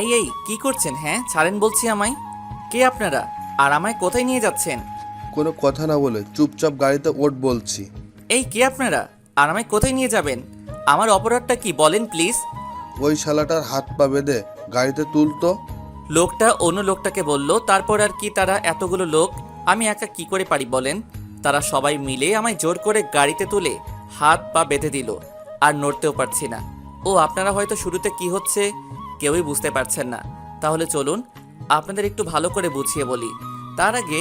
এই কি করছেন? হ্যাঁ ছাড়েন বলছি আমায়। কে আপনারা আর আমায় কোথায় নিয়ে যাচ্ছেন? কোনো কথা না বলে চুপচাপ গাড়িতে ওঠ বলছি। এই কে আপনারা আর আমায় কোথায় নিয়ে যাবেন? আমার অপরাধটা কি বলেন প্লিজ। ওই শালাটার হাত পা বেঁধে গাড়িতে তুলতো। লোকটা অন্য লোকটাকে বলল। তারপর আর কি, তারা এতগুলো লোক, আমি একা কি করে পারি বলেন? তারা সবাই মিলে আমায় জোর করে গাড়িতে তুলে হাত পা বেঁধে দিল, আর নড়তেও পারছি না। ও আপনারা হয়তো শুরুতে কি হচ্ছে কেউই বুঝতে পারছেন না। তাহলে চলুন আপনাদের একটু ভালো করে বুঝিয়ে বলি। তার আগে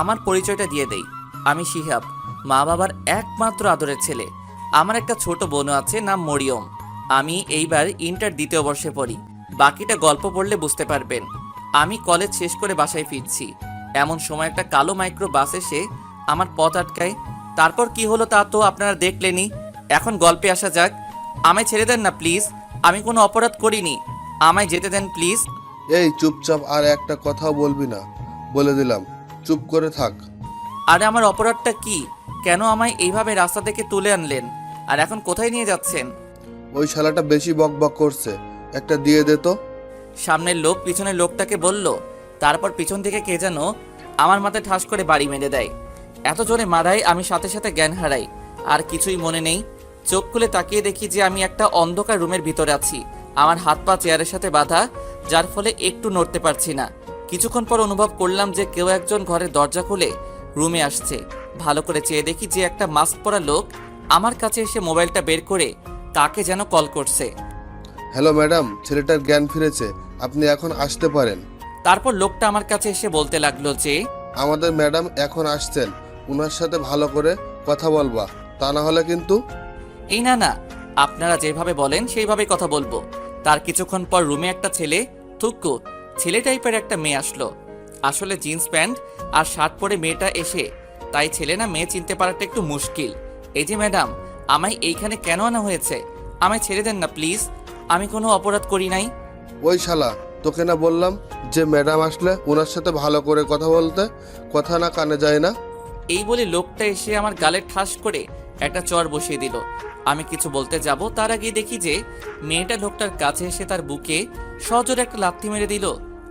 আমার পরিচয়টা দিয়ে দেই। আমি শিহাব, মা বাবার একমাত্র আদরের ছেলে। আমার একটা ছোট বোনও আছে, নাম মরিয়ম। আমি এইবার ইন্টার দ্বিতীয় বর্ষে পড়ি। বাকিটা গল্প পড়লে বুঝতে পারবেন। আমি কলেজ শেষ করে বাসায় ফিরছি, এমন সময় একটা কালো মাইক্রো বাস এসে আমার পথ আটকায়। তারপর কি হলো তা তো আপনারা দেখলেনই। এখন গল্পে আসা যাক। আমায় ছেড়ে দেন না প্লিজ, আমি কোনো অপরাধ করিনি। আমায় যেতে দেন প্লিজ। এই চুপচাপ, আর একটা কথাও বলবি না বলে দিলাম। চুপ করে থাক। আরে আমার অপরাধটা কি? কেন আমায় এইভাবে রাস্তা থেকে তুলে আনলেন? আর এখন কোথায় নিয়ে যাচ্ছেন? ওই শালাটা বেশি বক বক করছে, একটা দিয়ে দে তো। সামনের লোক পিছনের লোকটাকে বলল। তারপর পিছন থেকে কে যেন আমার মাথায় ঠাস করে বাড়ি মেরে দেয়। এত জোরে মারায় আমি সাথে সাথে জ্ঞান হারাই, আর কিছুই মনে নেই। চোখ খুলে তাকিয়ে দেখি যে আমি একটা অন্ধকার রুমের ভিতরে আছি। আমার হাত পা চেয়ারের সাথে বাঁধা, যার ফলে একটু নড়তে পারছি না। কিছুক্ষণ পর অনুভব করলাম যে কেউ একজন ঘরের দরজা খুলে রুমে আসছে। ভালো করে চেয়ে দেখি যে একটা মাস্ক পরা লোক আমার কাছে এসে মোবাইলটা বের করে কাকে যেন কল করছে। হ্যালো ম্যাডাম, ছেলেটার জ্ঞান ফিরেছে, আপনি এখন আসতে পারেন। তারপর লোকটা আমার কাছে এসে বলতে লাগলো যে আমাদের ম্যাডাম এখন আসছেন, ওনার সাথে ভালো করে কথা বলবা, তা না হলে কিন্তু। এই না না, আপনারা যেভাবে বলেন সেইভাবেই কথা বলবো। তার কিছুক্ষণ পর রুমে একটা ছেলে, থুক্কু ছেলে টাইপের একটা মেয়ে আসলো। আসলে জিন্স প্যান্ট আর শার্ট পরে মেয়েটা এসে, তাই ছেলে না মেয়ে চিনতে পারাটা একটু মুশকিল। এই যে ম্যাডাম, আমায় এইখানে কেন আনা হয়েছে? আমায় ছেড়ে দেন না প্লিজ, আমি কোনো অপরাধ করি নাই। ওই শালা, তোকে না বললাম যে ম্যাডাম আসলে ওনার সাথে ভালো করে কথা বলতে, কথা না কানে যায় না। এই বলে লোকটা এসে আমার গালে ঠাস করে একটা চর বসিয়ে দিল। আমি কিছু বলতে যাব, তার আগে দেখি যে মেয়েটা লোকটার কাছে এসে তার বুকে সজোরে একটা লাথি মেরে দিল,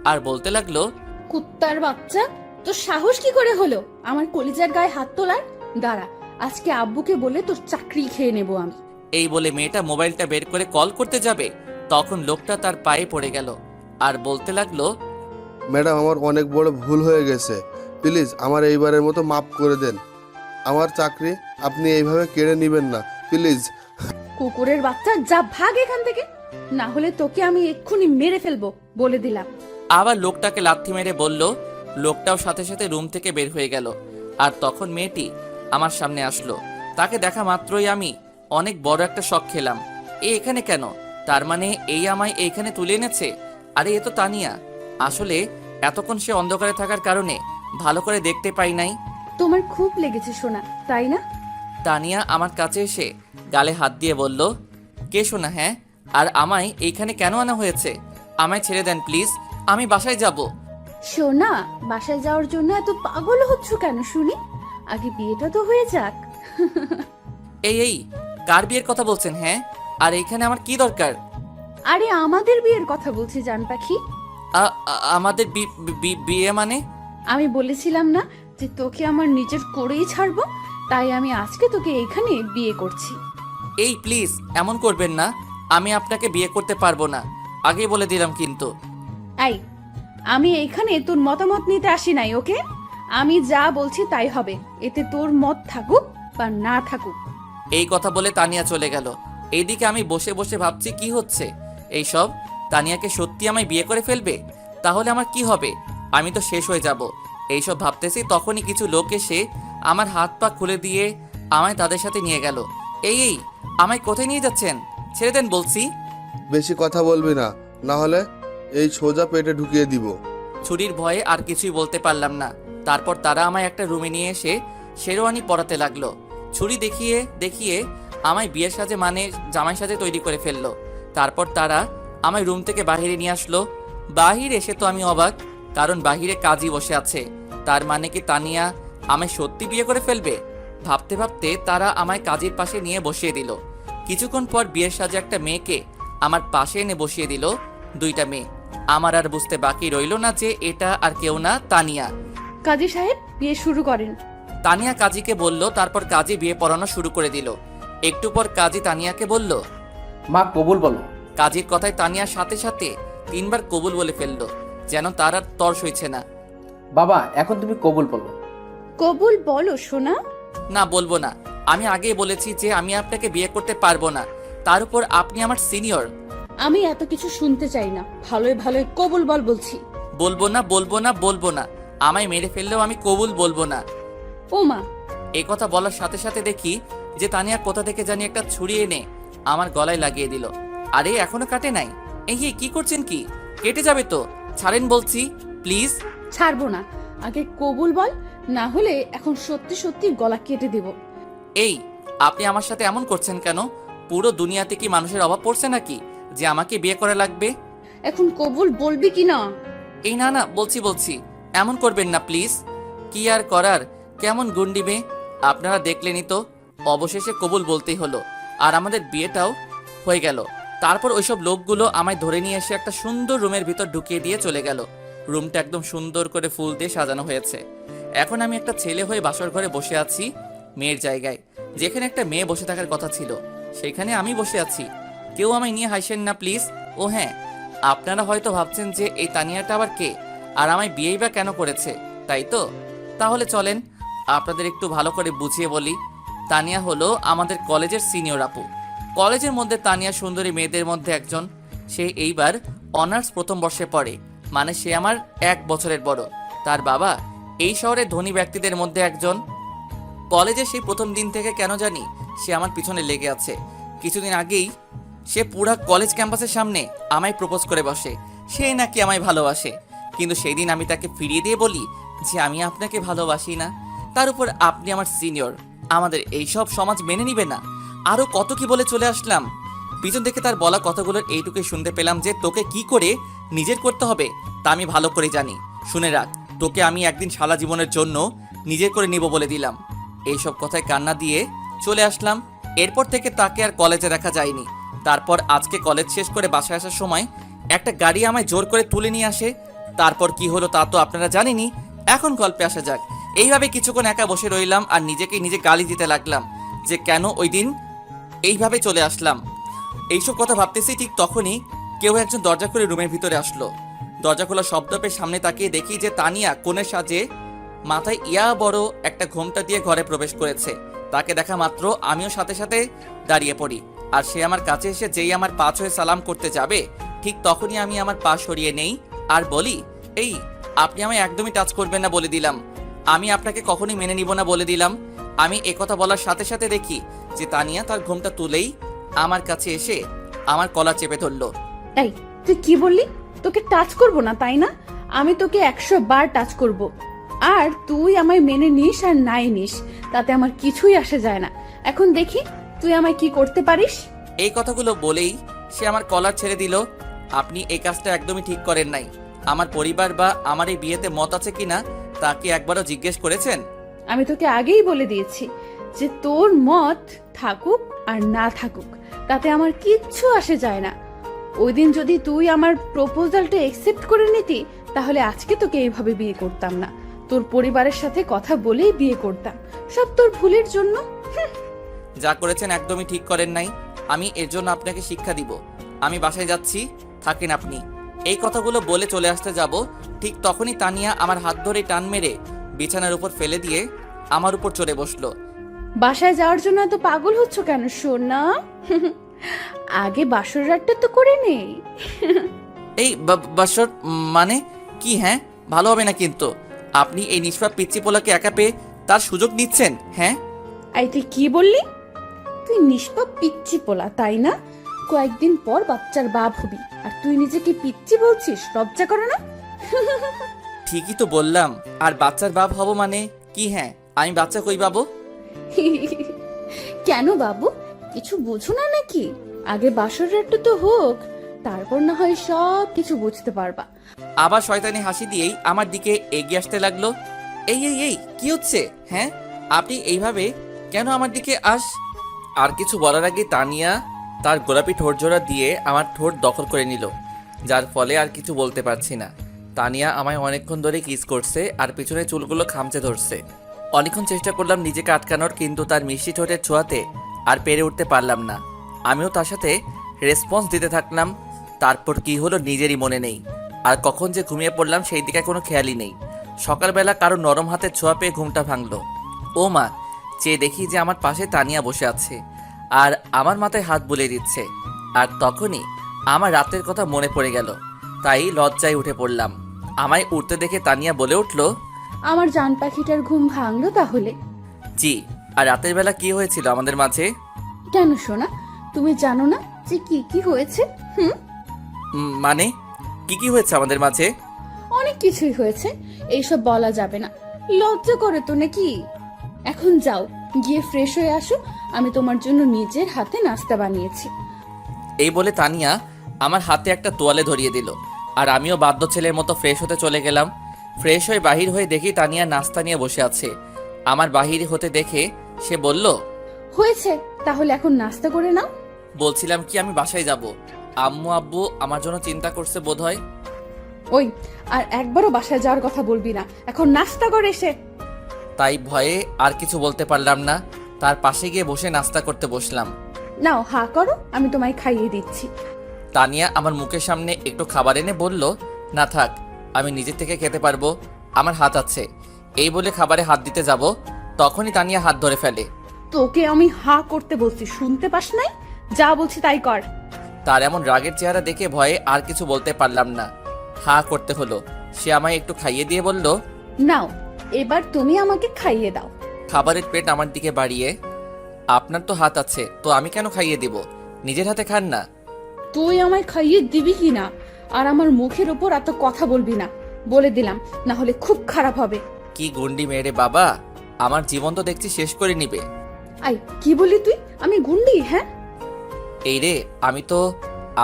আর বলতে লাগলো, কুত্তার বাচ্চা, তোর সাহস কি করে হলো আমার কলিজার গায়ে হাত তোলার? দাঁড়া, আজকে আব্বুকে বলে তোর চাকরি খেয়ে নেব আমি। এই বলে মেয়েটা মোবাইলটা বের করে কল করতে যাবে, তখন লোকটা তার পায়ে পড়ে গেল আর বলতে লাগলো, ম্যাডাম, আমার অনেক বড় ভুল হয়ে গেছে, প্লিজ আমার এইবারের মতো মাফ করে দেন। আমার চাকরি আপনি এইভাবে কেড়ে নেবেন না, প্লিজ। কুকুরের বাচ্চা, যা ভাগ এখান থেকে, না হলে তোকে আমি এক্ষুনি মেরে ফেলবো বলে দিলাম। আবার লোকটাকে লাথি মেরে বলল। লোকটাও সাথে সাথে রুম থেকে বের হয়ে গেল। আর তখন মেয়েটি আমার সামনে আসলো। তাকে দেখা মাত্রই আমি অনেক বড় একটা শক খেলাম। এখানে কেন? তার মানে এই আমায় এইখানে তুলে এনেছে। আরে এ তো তানিয়া। আসলে এতক্ষণ সে অন্ধকারে থাকার কারণে ভালো করে দেখতে পাই নাই। তোমার খুব লেগেছে সোনা, তাই না? তানিয়া আমার কাছে এসে গালে হাত দিয়ে বলল, কে শোনা? হ্যাঁ, আর আমায় এইখানে কেন আনা হয়েছে? আমায় ছেড়ে দেন প্লিজ, আমি বাসায় যাব। সোনা, বাসায় যাওয়ার জন্য এত পাগল হচ্ছ কেন শুনি? আগে বিয়েটা তো হয়ে যাক। এই কার বিয়ের কথা বলছেন? হ্যাঁ, আর এইখানে আমার কি দরকার? আরে আমাদের বিয়ের কথা বলছি জান পাখি। আমাদের বিয়ে মানে? আমি বলেছিলাম না যে তোকে আমার নিজের করেই ছাড়বো, তাই আমি আজকে তোকে এখানে বিয়ে করছি। এই প্লিজ এমন করবেন না, আমি আপনাকে বিয়ে করতে পারবো না, আগেই বলে দিলাম কিন্তু। এই, আমি এখানে তোর মতামত নিতে আসি নাই, ওকে? আমি যা বলছি তাই হবে, এতে তোর মত থাকুক বা না থাকুক। এই কথা বলে তানিয়া চলে গেল। এইদিকে আমি বসে বসে ভাবছি কি হচ্ছে এইসব। তানিয়াকে সত্যি আমায় বিয়ে করে ফেলবে? তাহলে আমার কি হবে? আমি তো শেষ হয়ে যাব। এইসব ভাবতেছি, তখনই কিছু লোক এসে আমার হাত পা খুলে দিয়ে আমায় তাদের সাথে নিয়ে গেল। এই আমায় কোথায় নিয়ে যাচ্ছেন? ছেড়ে দেন বলছি। বেশি কথা বলবি না, না হলে এই সোজা পেটে ঢুকিয়ে দিব। ছুরির ভয়ে আর কিছুই বলতে পারলাম না। তারপর তারা আমায় একটা রুমে নিয়ে এসে শেরওয়ানি পরাতে লাগলো। ছুরি দেখিয়ে দেখিয়ে আমায় বিয়ের সাজে মানে জামাই সাজে তৈরি করে ফেললো। তারপর তারা আমায় রুম থেকে বাহিরে নিয়ে আসলো। বাহির এসে তো আমি অবাক, কারণ বাহিরে কাজী বসে আছে। তার মানে কি তানিয়া আমায় সত্যি বিয়ে করে ফেলবে? ভাবতে ভাবতে তারা আমায় কাজীর পাশে নিয়ে বসিয়ে দিল। কিছুক্ষণ পর বিয়ের সাজে একটা মেয়েকে আমার পাশে এনে বসিয়ে দিল। দুইটা মেয়ে, আমার আর বুঝতে বাকি রইল না যে এটা আর কেউ না, তানিয়া। কাজী সাহেব বিয়ে শুরু করেন। তানিয়া কাজীকে বলল, তারপর কাজী বিয়ে পড়ানো শুরু করে দিল। একটু পর কাজী তানিয়াকে বলল। মা কবুল বলো। কাজীর কথায় তানিয়ার সাথে সাথে 3 বার কবুল বলে ফেললো, যেন তার আর তর সইছে না। বাবা এখন তুমি কবুল বলো। কবুল বলো সোনা। না, বলবো না। আমি আগেই বলেছি যে আমি আপনাকে বিয়ে করতে পারবো না, তার উপর আপনি আমার সিনিয়র। আমি এত কিছু শুনতে চাই না, ভালোই ভালোই কবুল বল বলছি। বলবো না, বলবো না, বলবো না। আমায় মেরে ফেললেও আমি কবুল বলবো না। ও মা! এই কথা বলার সাথে সাথে দেখি যে তানিয়া কোথা থেকে জানি একটা ছুরি এনে আমার গলায় লাগিয়ে দিল। আরে এখনো কাটে নাই? এই কি করছেন? কি কেটে যাবে তো? ছাড়েন বলছি, প্লিজ। ছাড়বো না, আগে কবুল বল, না হলে এখন সত্যি সত্যি গলা কেটে দেব। এই, আপনি আমার সাথে এমন করছেন কেন? পুরো দুনিয়াতে কি মানুষের অভাব পড়ছে নাকি যে আমাকে বিয়ে করা লাগবে? এখন কবুল বলবি কি না? এই না না, বলছি, এমন করবেন না প্লিজ। কি আর করার, কেমন গুন্ডি মেয়ে আপনারা দেখলেনই তো। অবশেষে কবুল বলতেই হলো, আর আমাদের বিয়েটাও হয়ে গেল। তারপর ওইসব লোকগুলো আমায় ধরে নিয়ে এসে একটা সুন্দর রুমের ভিতর ঢুকিয়ে দিয়ে চলে গেল। রুমটা একদম সুন্দর করে ফুল দিয়ে সাজানো হয়েছে। এখন আমি একটা ছেলে হয়ে বাসর ঘরে বসে আছি, মেয়ের জায়গায়। যেখানে একটা মেয়ে বসে থাকার কথা ছিল সেখানে আমি বসে আছি। কেউ আমায় নিয়ে হাসেন না প্লিজ। ও হ্যাঁ, আপনারা হয়তো ভাবছেন যে এই তানিয়াটা আবার কে, আর আমায় বিয়েই বা কেন করেছে, তাই তো? তাহলে চলেন আপনাদের একটু ভালো করে বুঝিয়ে বলি। তানিয়া হলো আমাদের কলেজের সিনিয়র আপু। কলেজের মধ্যে তানিয়া সুন্দরী মেয়েদের মধ্যে একজন। সে এইবার অনার্স প্রথম বর্ষে পড়ে, মানে সে আমার 1 বছরের বড়। তার বাবা এই শহরের ধনী ব্যক্তিদের মধ্যে একজন। কলেজে সেই প্রথম দিন থেকে কেন জানি সে আমার পিছনে লেগে আছে। কিছুদিন আগেই সে পুরা কলেজ ক্যাম্পাসের সামনে আমায় প্রপোজ করে বসে, সে নাকি আমায় ভালোবাসে। কিন্তু সেই দিন আমি তাকে ফিরিয়ে দিয়ে বলি যে আমি আপনাকে ভালোবাসি না। তার উপর আপনি আমার সিনিয়র, আমাদের এইসব সমাজ মেনে নিবে না। আরও কত কি বলে চলে আসলাম। পিছন থেকে তার বলা কথাগুলোর এইটুকুই শুনতে পেলাম যে তোকে কি করে নিজের করতে হবে তা আমি ভালো করে জানি। শুনে রাখ, তোকে আমি একদিন সারা জীবনের জন্য নিজের করে নিব বলে দিলাম। এইসব কথায় কান্না দিয়ে চলে আসলাম। এরপর থেকে তাকে আর কলেজে রাখা যায়নি। তারপর আজকে কলেজ শেষ করে বাসায় আসার সময় একটা গাড়ি আমায় জোর করে তুলে নিয়ে আসে। তারপর কি হলো তা তো আপনারা জানেনই। এখন গল্পে আসা যাক। এইভাবে কিছুক্ষণ একা বসে রইলাম আর নিজে গালি দিতে লাগলাম যে কেন ওই দিন এইভাবে চলে আসলাম। এইসব কথা ভাবতেছি ঠিক তখনই কেউ একজন দরজা খুলে রুমের ভিতরে আসলো। দরজা খোলা শব্দ পেয়ে সামনে তাকিয়ে দেখি যে তানিয়া কোণের সাজে মাথায় ইয়া বড় একটা ঘোমটা দিয়ে ঘরে প্রবেশ করেছে। তাকে দেখা মাত্র আমিও সাথে সাথে দাঁড়িয়ে পড়ি, আর সে আমার কাছে এসে যেই আমার পা ছুঁয়ে সালাম করতে যাবে ঠিক তখনই আমি আমার পা সরিয়ে নেই আর বলি, এই আপনি আমায় একদমই টাচ করবেন না বলে দিলাম। আমি আপনাকে কখনোই মেনে নিব না বলে দিলাম। আমি একথা বলার সাথে সাথে দেখি যে তানিয়া তার ঘোমটা তুলেই আমার কাছে এসে আমার কলার চেপে ধরলো। এই তুই কি বললি? তোকে টাচ করব না তাই না? আমি তোকে 100 বার টাচ করব, আর তুই আমায় মেনে নিস আর নাই নিস তাতে আমার কিছুই আসে যায় না। এখন দেখি তুই আমায় কি করতে পারিস। এই কথাগুলো বলেই সে আমার কলার ছেড়ে দিল। আপনি এই কাজটা একদমই ঠিক করেন নাই। আমার পরিবার বা আমার এই বিয়েতে মত আছে কিনা তা কি একবারও জিজ্ঞেস করেছেন? আমি তোকে আগেই বলে দিয়েছি যে তোর মত থাকুক আর না থাকুক তাতে আমার কিচ্ছু আসে যায় না। ওই দিন যদি তুই আমার প্রপোজালটা একসেপ্ট করে নিতি তাহলে আজকে তোকে এইভাবে বিয়ে করতাম না, তোর পরিবারের সাথে কথা বলেই বিয়ে করতাম। সব তোর ভুলের জন্য। যা করেছেন একদমই ঠিক করেন নাই। আমি এর জন্য আপনাকে শিক্ষা দিব। আমি বাসায় যাচ্ছি, থাকেন আপনি। এই কথাগুলো বলে চলে আসতে যাব ঠিক তখনই তানিয়া আমার হাত ধরে টান মেরে বিছানার উপর ফেলে দিয়ে আমার উপর চড়ে বসলো। বাসায় যাওয়ার জন্য এত পাগল হচ্ছ কেন সোনা? আগে বাসর রাতটা তো করে নেই। এই বাসর মানে কি? হ্যাঁ, ভালো হবে না কিন্তু। আপনি এই নিষ্পাপ পিচ্চি পোলাকে একা পেয়ে তার সুযোগ নিচ্ছেন। হ্যাঁ, এই তুই কি বললি? তুই নিষ্পাপ পিচ্চি পোলা তাই না? কয়েকদিন পর বাচ্চার বাপ হবি আর তুই নিজেকে পিচ্চি বলছিস? লজ্জা করে না? ঠিকই তো বললাম। আর বাচ্চার বাপ হব মানে কি? হ্যাঁ, আমি বাচ্চা কই পাবো? কেন বাবু, কিছু বুঝো না নাকি? আগে বাসর রাতটা তো হোক, তারপর না হয় সব কিছু বুঝতে পারবা। আবার শয়তানি হাসি দিয়েই আমার দিকে এগিয়ে আসতে লাগলো। এই এই এই কি হচ্ছে? হ্যাঁ, আপনি এইভাবে কেন আমার দিকে আর কিছু বলার আগে তানিয়া তার গোলাপি ঠোঁট জোড়া দিয়ে আমার ঠোঁট দখল করে নিল। যার ফলে আর কিছু বলতে পারছি না। তানিয়া আমায় অনেকক্ষণ ধরে কিস করছে আর পিছনে চুলগুলো খামচে ধরছে। অনেকক্ষণ চেষ্টা করলাম নিজেকে আটকানোর, কিন্তু তার মিষ্টি ঠোঁটের ছোঁয়াতে আর পেরে উঠতে পারলাম না। আমিও তার সাথে রেসপন্স দিতে থাকলাম। তারপর কি হলো নিজেরই মনে নেই, আর কখন যে ঘুমিয়ে পড়লাম সেই দিকে কোনো খেয়ালই নেই। সকালবেলা কারো নরম হাতের ছোঁয়া পেয়ে ঘুমটা ভাঙলো। ও মা, চেয়ে দেখি যে আমার পাশে তানিয়া বসে আছে আর আমার মাথায় হাত বুলিয়ে দিচ্ছে। আর তখনই আমার রাতের কথা মনে পড়ে গেল, তাই লজ্জায় উঠে পড়লাম। আমায় উঠতে দেখে তানিয়া বলে উঠল, আমার জান পাখিটার ঘুম ভাঙলো তাহলে? জি। আর রাতের বেলা কি হয়েছিল আমাদের মাঝে? কেন সোনা, তুমি জানো না যে কি কি হয়েছে? মানে কি হয়েছে আমাদের মাঝে? অনেক কিছুই হয়েছে, এইসব বলা যাবে না। লজ্জা করে তো নাকি? এখন যাও, গিয়ে ফ্রেশ হয়ে আসো। আমি তোমার জন্য নিজের হাতে নাস্তা বানিয়েছি। এই বলে তানিয়া আমার হাতে একটা তোয়ালে ধরিয়ে দিল, আর আমিও বাধ্য ছেলের মতো ফ্রেশ হতে চলে গেলাম। ফ্রেশ হয়ে বাহির হয়ে দেখি তানিয়া নাস্তা নিয়ে বসে আছে। আমার বাহির হতে দেখে সে বলল, হয়েছে, তাহলে এখন নাস্তা করে নাও। বলছিলাম কি আমি বাসায় যাব। আম্মু আব্বু আমার জন্য চিন্তা করছে বোধহয়। ওই, আর একবারও বাসায় যাওয়ার কথা বলবি না। এখন নাস্তা করে এসে। তাই ভয়ে আর কিছু বলতে পারলাম না। তার পাশে গিয়ে বসে নাস্তা করতে বসলাম। নাও, হা করো, আমি তোমায় খাইয়ে দিচ্ছি। তানিয়া আমার মুখের সামনে একটু খাবার এনে বলল, না থাক, আমি নিজে থেকে খেতে পারবো, আমার হাত আছে। এই বলে খাবারে হাত দিতে যাব, তখনই তানিয়া হাত ধরে ফেলে। তোকে আমি হা করতে বলছি, শুনতে পাস নাই? যা বলছি তাই কর। তার এমন রাগের চেহারা দেখে ভয়ে আর কিছু বলতে পারলাম না, হা করতে হলো। সে আমায় একটু খাইয়ে দিয়ে বলল, নাও, এবার তুমি আমাকে খাইয়ে দাও। খাবারের প্লেট আমার দিকে বাড়িয়ে, আপনার তো হাত আছে, তো আমি কেন খাইয়ে দিব? নিজের হাতে খান না। তুই আমায় খাইয়ে দিবি কি না, আর আমার মুখের উপর এত কথা বলবি না, বলে দিলাম, না হলে খুব খারাপ হবে। কি গুন্ডি মেরে বাবা, আমার জীবন তো দেখছি শেষ করে নিবে। আই, কি বলি তুই? আমি গুন্ডি? হ্যাঁ, এই রে, আমি তো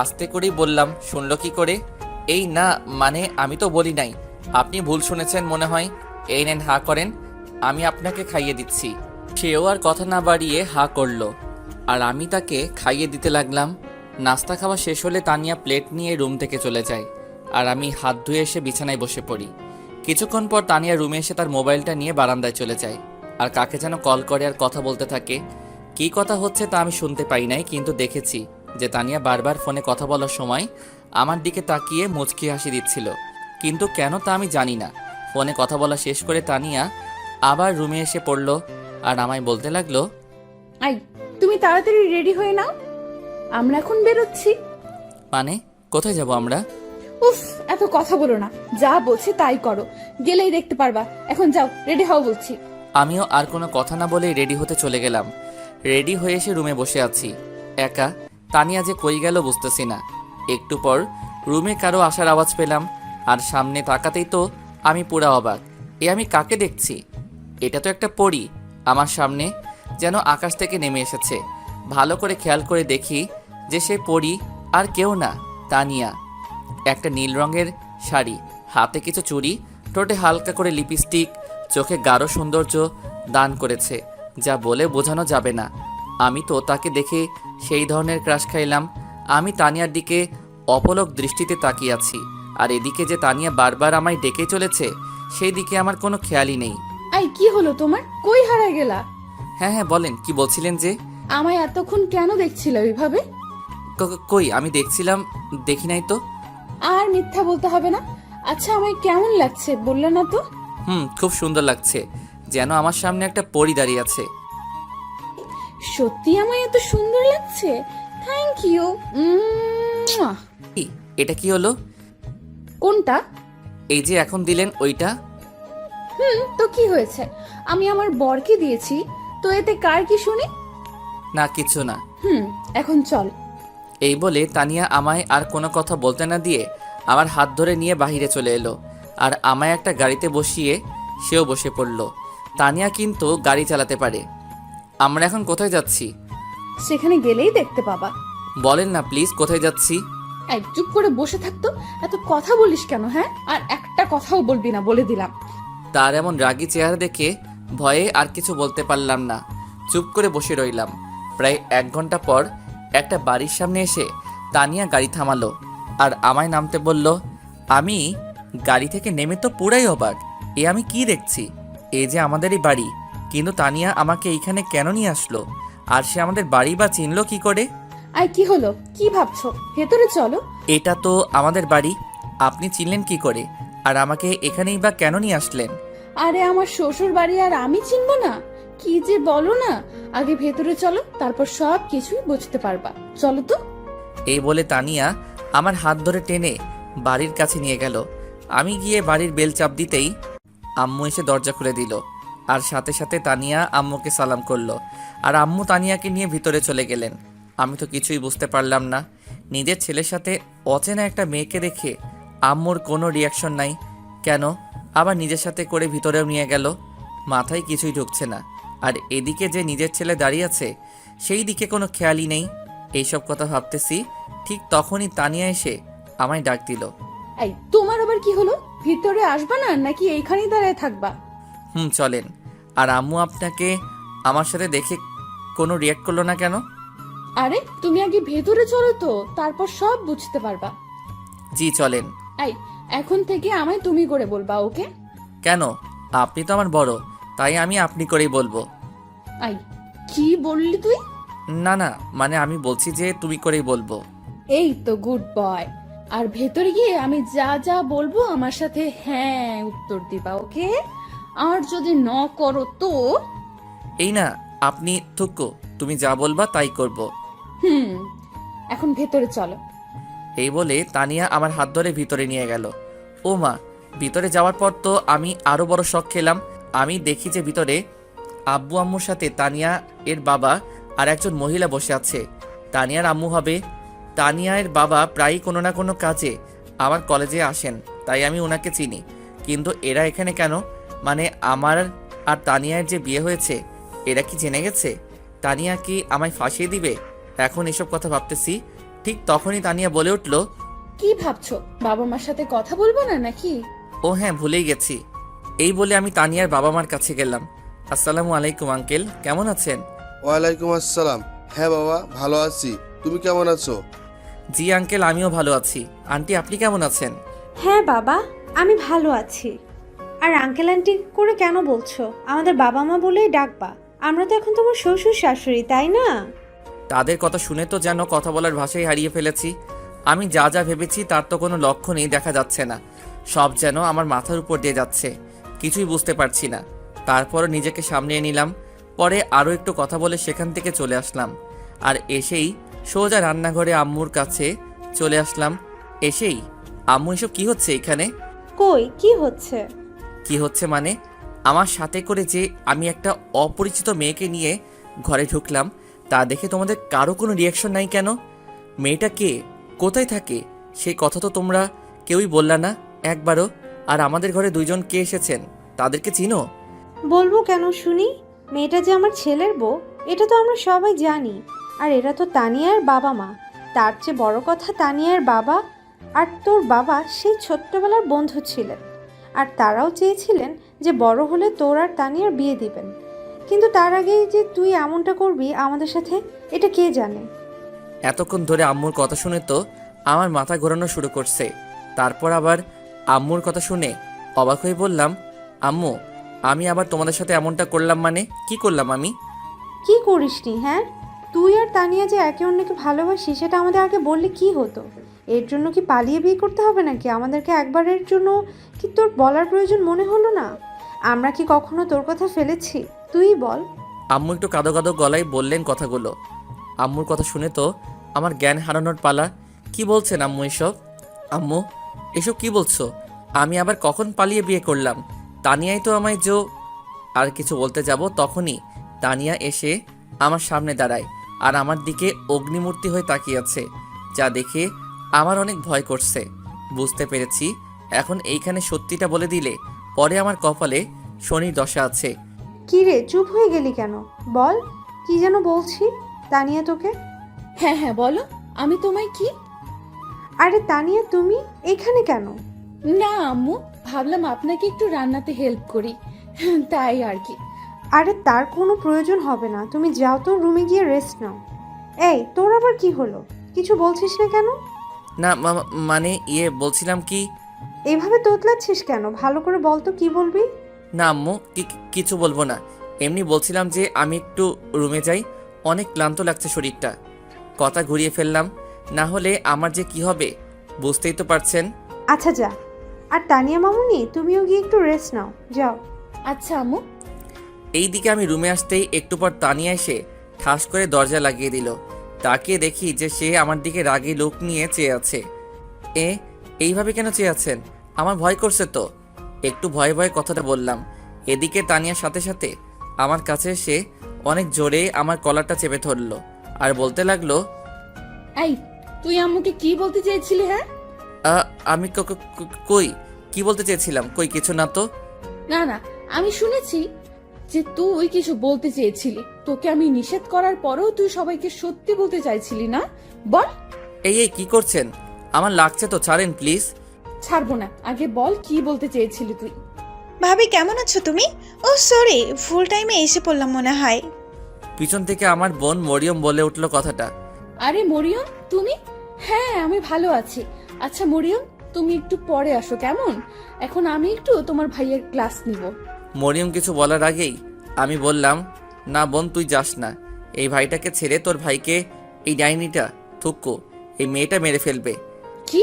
আস্তে করেই বললাম, শুনলো কি করে? এই না, মানে আমি তো বলি নাই, আপনি ভুল শুনেছেন মনে হয়। এই নেন, হা করেন, আমি আপনাকে খাইয়ে দিচ্ছি। সেও আর কথা না বাড়িয়ে হা করলো, আর আমি তাকে খাইয়ে দিতে লাগলাম। নাস্তা খাওয়া শেষ হলে তানিয়া প্লেট নিয়ে রুম থেকে চলে যায়, আর আমি হাত ধুয়ে এসে বিছানায় বসে পড়ি। কিছুক্ষণ পর তানিয়া রুমে এসে তার মোবাইলটা নিয়ে বারান্দায় চলে যায়, আর কাকে যেন কল করে আর কথা বলতে থাকে। কী কথা হচ্ছে তা আমি শুনতে পাই নাই, কিন্তু দেখেছি যে তানিয়া বারবার ফোনে কথা বলার সময় আমার দিকে তাকিয়ে মুচকি হাসি দিচ্ছিল, কিন্তু কেন তা আমি জানি না। ফোনে কথা বলা শেষ করে তানিয়া আবার রুমে এসে পড়ল, আর আমায় বলতে লাগলো, আই, তুমি তাড়াতাড়ি রেডি হয়ে নাও, আমরা এখন বেরোচ্ছি। মানে কোথায় যাব আমরা? উফ, এত কথা বলো না, যা বলছি তাই করো, গেলেই দেখতে পারবা। এখন যাও, রেডি হও বলছি। আমিও আর কোনো কথা না বলেই রেডি হতে চলে গেলাম। রেডি হয়ে এসে রুমে বসে আছি একা। তানিয়া যে কই গেল বুঝতেছি না। একটু পর রুমে কারো আসার আওয়াজ পেলাম, আর সামনে তাকাতেই তো আমি পুরা অবাক। আমি কাকে দেখছি? এটা তো একটা পরী আমার সামনে, যেন আকাশ থেকে নেমে এসেছে। ভালো করে খেয়াল করে দেখি যে সে পরী আর কেউ না, তানিয়া। একটা নীল রঙের শাড়ি, হাতে কিছু চুড়ি, ঠোঁটে হালকা করে লিপস্টিক, চোখে গাঢ় সৌন্দর্য দান করেছে, যা বলে বোঝানো যাবে না। আমি তো তাকে দেখে সেই ধরনের ক্রাশ খাইলাম। আমি তানিয়ার দিকে অপলক দৃষ্টিতে তাকিয়ে আছি, আর এদিকে যে তানিয়া বারবার আমায় ডেকে চলেছে সেই দিকে আমার কোনো খেয়ালই নেই। আই, কি হলো তোমার? কই হারায় গেলা? হ্যাঁ হ্যাঁ বলেন, কি বলছিলেন যে? আমায় এতক্ষণ কেন দেখছিলে ওইভাবে? কই আমি দেখছিলাম, দেখি নাই তো। আর মিথ্যা বলতে হবে না। আচ্ছা, আমায় কেমন লাগছে বললে না তো? খুব সুন্দর লাগছে, যেন আমার সামনে একটা পরী দাঁড়িয়ে আছে। সত্যি আমায় এত সুন্দর লাগছে? Thank you. কি, এটা কি হলো? কোনটা? এই যে এখন দিলেন ওইটা। তো কি হয়েছে? আমি আমার বরকে দিয়েছি, তো এতে কার কি শুনি? না কিছু না। এখন চল। এই বলে তানিয়া আমায় আর কোনো কথা বলতে না দিয়ে আমার হাত ধরে নিয়ে বাহিরে চলে এলো, আর আমায় একটা গাড়িতে বসিয়ে সেও বসে পড়ল। তানিয়া কিন্তু গাড়ি চালাতে পারে। আমরা এখন কোথায় যাচ্ছি? সেখানে গেলেই দেখতে পাবা। বলেন না প্লিজ, কোথায় যাচ্ছি? এই, চুপ করে বসে থাকতো, এত কথা বলিস কেন? হ্যাঁ, আর একটা কথাও বলবি না, বলে দিলাম। তার এমন রাগী চেহারা দেখে ভয়ে আর কিছু বলতে পারলাম না, চুপ করে বসে রইলাম। প্রায় 1 ঘন্টা পর একটা বাড়ির সামনে এসে তানিয়া গাড়ি থামালো। আর আমায় নামতে বলল। আমি গাড়ি থেকে নেমে তো পুরাই অবাক। এ আমি কি দেখছি? এই যে আমাদেরই বাড়ি, কিন্তু তানিয়া আমাকে এইখানে কেন নিয়ে আসলো? আর সে আমাদের বাড়ি বা চিনলো কি করে? আই কি হলো, কি ভাবছো? ভেতরে চলো। এটা তো আমাদের বাড়ি, আপনি চিনলেন কি করে? আর আমাকে এখানেই বা কেন নিয়ে আসলেন? আরে আমার শ্বশুর বাড়ি আর আমি চিনবো না? কি যে বলো না। আগে ভেতরে চলো, তারপর সব কিছুই বুঝতে পারবা। চলো তো। এই বলে তানিয়া আমার হাত ধরে টেনে বাড়ির কাছে নিয়ে গেল। আমি গিয়ে বাড়ির বেল চাপ দিতেই আম্মু এসে দরজা খুলে দিল। আর সাথে সাথে তানিয়া আম্মুকে সালাম করলো। আর আম্মু তানিয়াকে নিয়ে ভিতরে চলে গেলেন। আমি তো কিছুই বুঝতে পারলাম না। নিজের ছেলের সাথে অচেনা একটা মেয়েকে দেখে আম্মুর কোনো রিয়াকশন নাই কেন? আবার নিজের সাথে করে ভিতরেও নিয়ে গেল। মাথায় কিছুই ঢুকছে না। আর এদিকে যে নিজের ছেলে দাঁড়িয়ে আছে, সেই দিকে কোনো খেয়ালই নেই। এইসব কথা ভাবতেছি, ঠিক তখনই তানিয়া এসে আমায় ডাক দিল। এই তোমার আবার কি হলো? ভিতরে আসবা না নাকি এইখানেই দাঁড়ায় থাকবা? চলেন। আর আম্মু আপনাকে আমার সাথে দেখে কোনো রিয়াক্ট করলো না কেন? আরে তুমি আগে ভেতরে চলো তো, তারপর সব বুঝতে পারবা। জি চলেন। এই এখন থেকে আমায় তুমি করে বলবা, ওকে? কেন? আপনি তো আমার বড়, তাই আমি আপনি করেই বলবো। আই কি বললি তুই? না না, মানে আমি বলছি যে তুমি করেই বলবো। এই তো গুড বয়। আর ভেতরে গিয়ে আমি যা যা বলবো আমার সাথে হ্যাঁ উত্তর দিবা, ওকে? আর যদি ন করো তো? এই না, আপনি থুকো, তুমি যা বলবা তাই করব। হুম, এখন ভেতরে চলো। এই বলে তানিয়া আমার হাত ধরে ভিতরে নিয়ে গেল। ও মা, ভিতরে যাওয়ার পর তো আমি আরো বড় শক খেলাম। আমি দেখি যে ভিতরে আব্বু আম্মুর সাথে তানিয়া এর বাবা আর একজন মহিলা বসে আছে। তানিয়ার আম্মু হবে। তানিয়া এর বাবা প্রায়ই কোনো না কোনো কাজে আমার কলেজে আসেন, তাই আমি ওনাকে চিনি। কিন্তু এরা এখানে কেন? মানে আমার আর তানিয়ার যে বিয়ে হয়েছে, এরা কি জেনে গেছে? তানিয়া কি আমায় ফাঁসিয়ে দিবে? এখন এসব কথা ভাবতেছি, ঠিক তখনই তানিয়া বলে উঠল। কি ভাবছো? বাবা মার সাথে কথা বলবো না নাকি? ও হ্যাঁ, ভুলেই গেছি। এই বলে আমি তানিয়ার বাবা মার কাছে গেলাম। আসসালামু আলাইকুম আঙ্কেল, কেমন আছেন? ওয়ালাইকুম আসসালাম। হ্যাঁ বাবা, ভালো আছি। তুমি কেমন আছো? জি আঙ্কেল, আমিও ভালো আছি। আন্টি, আপনি কেমন আছেন? হ্যাঁ বাবা, আমি ভালো আছি। আর আঙ্কেল আন্টি করে কেন বলছো? আমাদের বাবা মা বলেই ডাকবা। আমরা তো এখন তোমার শ্বশুর শাশুড়ি, তাই না? তাদের কথা শুনে তো যেন কথা বলার ভাষাই হারিয়ে ফেলেছি। আমি যা যা ভেবেছি তার তো কোনো লক্ষণই দেখা যাচ্ছে না। সব যেন আমার মাথার উপর দিয়ে যাচ্ছে, কিছুই বুঝতে পারছি না। তারপরও নিজেকে সামলিয়ে নিলাম। পরে আরও একটু কথা বলে সেখান থেকে চলে আসলাম। আর এসেই সোজা রান্নাঘরে আম্মুর কাছে চলে আসলাম। এসেই আম্মু, এসব কি হচ্ছে এখানে? কই কি হচ্ছে? কি হচ্ছে মানে? আমার সাথে করে যে আমি একটা অপরিচিত মেয়েকে নিয়ে ঘরে ঢুকলাম, তা দেখে তোমাদের কারো কোনো রিয়াকশন নাই কেন? মেয়েটা কে, কোথায় থাকে, সেই কথা তো তোমরা কেউই বললা না একবারও। আর আমাদের ঘরে দুইজন কে এসেছেন, তাদেরকে চিনো? বলবো কেন শুনি? মেয়েটা যে আমার ছেলের বউ, এটা তো আমরা সবাই জানি। আর এরা তো তানিয়ার বাবা মা। তার চেয়ে বড় কথা, তানিয়ার বাবা আর তোর বাবা সেই ছোট্টবেলার বন্ধু ছিলেন। আর তারাও চেয়েছিলেন যে বড় হলে তোর আর তানিয়ার বিয়ে দিবেন। কিন্তু তার আগেই যে তুই এমনটা করবি আমাদের সাথে, এটা কে জানে? এতক্ষণ ধরে আম্মুর কথা শুনে তো আমার মাথা ঘোরানো শুরু করছে। তারপর আবার আম্মুর কথা শুনে অবাক হয়ে বললাম, আম্মু, আমি আবার তোমাদের সাথে এমনটা করলাম মানে? কি করলাম আমি? কি করিসনি? হ্যাঁ, তুই আর তানিয়া যে একে অন্যকে ভালোবাসি সেটা আমাদের আগে বললে কি হতো? এর জন্য কি পালিয়ে বিয়ে করতে হবে নাকি? আমাদেরকে একবারের জন্য কি তোর বলার প্রয়োজন মনে হলো না? আমরা কি কখনো তোর কথা ফেলেছি? তুই বল। আম্মু একটু কাঁদো কাঁদো গলায় বললেন কথাগুলো। আম্মুর কথা শুনে তো আমার জ্ঞান হারানোর পালা। কি বলছেন আম্মু এসব? আম্মু, এসব কি বলছো? আমি আবার কখন পালিয়ে বিয়ে করলাম? তানিয়াই তো আমায় আর কিছু বলতে যাব, তখনই তানিয়া এসে আমার সামনে দাঁড়ায় আর আমার দিকে অগ্নিমূর্তি হয়ে তাকিয়ে আছে, যা দেখে আমার অনেক ভয় করছে। বুঝতে পেরেছি এখন এইখানে সত্যিটা বলে দিলে পরে আমার কপালে শনির দশা আছে। কি রে, চুপ হয়ে গেলি কেন? বল, কি যেন বলছি। তানিয়া তোকে? হ্যাঁ হ্যাঁ বলো, আমি তোমায় কি? আরে তানিয়া, তুমি এখানে কেন? না আম্মু, ভাবলাম আপনাকে একটু রান্নাতে হেল্প করি, তাই আর কি। আরে তার কোনো প্রয়োজন হবে না, তুমি যাও তো রুমে গিয়ে রেস্ট নাও। এই তোর আবার কি হলো? কিছু বলছিস না কেন? না মানে বলছিলাম কি, এইভাবে তোতলাচ্ছিস কেন? ভালো করে বল তো কি বলবি। না আম্মু কিছু বলবো না। এমনি বলছিলাম যে আমি একটু রুমে যাই, অনেক ক্লান্ত লাগছে শরীরটা। কথা ঘুরিয়ে ফেললাম, না হলে আমার যে কি হবে বুঝতেই তো পারছেন। আচ্ছা যা। আর তানিয়া মামুনি, তুমিও গিয়ে একটু রেস্ট নাও, যাও। আচ্ছা আম্মু। এইদিকে আমি রুমে আসতেই একটু পর তানিয়া এসে ঠাস করে দরজা লাগিয়ে দিল। তাকিয়ে দেখি যে সে আমার দিকে রাগী লোক নিয়ে চেয়ে আছে। এইভাবে কেন চেয়ে আছেন? আমার ভয় করছে তো। একটু ভয়ে ভয়ে কথাটা বললাম। এদিকে তানিয়ার সাথে সাথে আমার কাছে এসে অনেক জোরে আমার কলারটা চেপে ধরলো আর বলতে লাগলো, এই, তুই আম্মুকে কি বলতে চেয়েছিলি? হ্যাঁ, আমি কই কি বলতে চেয়েছিলাম? কই কিছু না তো। না না, আমি শুনেছি যে তুই কিছু বলতে চেয়েছিলি। তোকে আমি নিষেধ করার পরেও তুই সবাইকে সত্যি বলতে চাইছিলি না? বল। এই কি করছেন? আমার লাগছে তো, ছাড়েন প্লিজ। ছাড়বো না, আগে বল কি বলতে চেয়েছিলি তুই। ভাবি কেমন আছো তুমি? ও সরি, ফুল টাইমে এসে পড়লাম মনে হয়। পিছন থেকে আমার বোন মরিয়ম বলে উঠলো কথাটা। আরে মরিয়ম, তুমি? হ্যাঁ, আমি ভালো আছি। আচ্ছা মরিয়ম, তুমি একটু পরে আসো কেমন? এখন আমি একটু তোমার ভাইয়ের ক্লাস নিব। মরিয়ম কিছু বলার আগেই আমি বললাম, না বোন তুই যাস না। এই ভাইটাকে ছেড়ে তোর ভাইকে, এই ডাইনিটা থুক্কু, এই মেয়েটা মেরে ফেলবে। কি?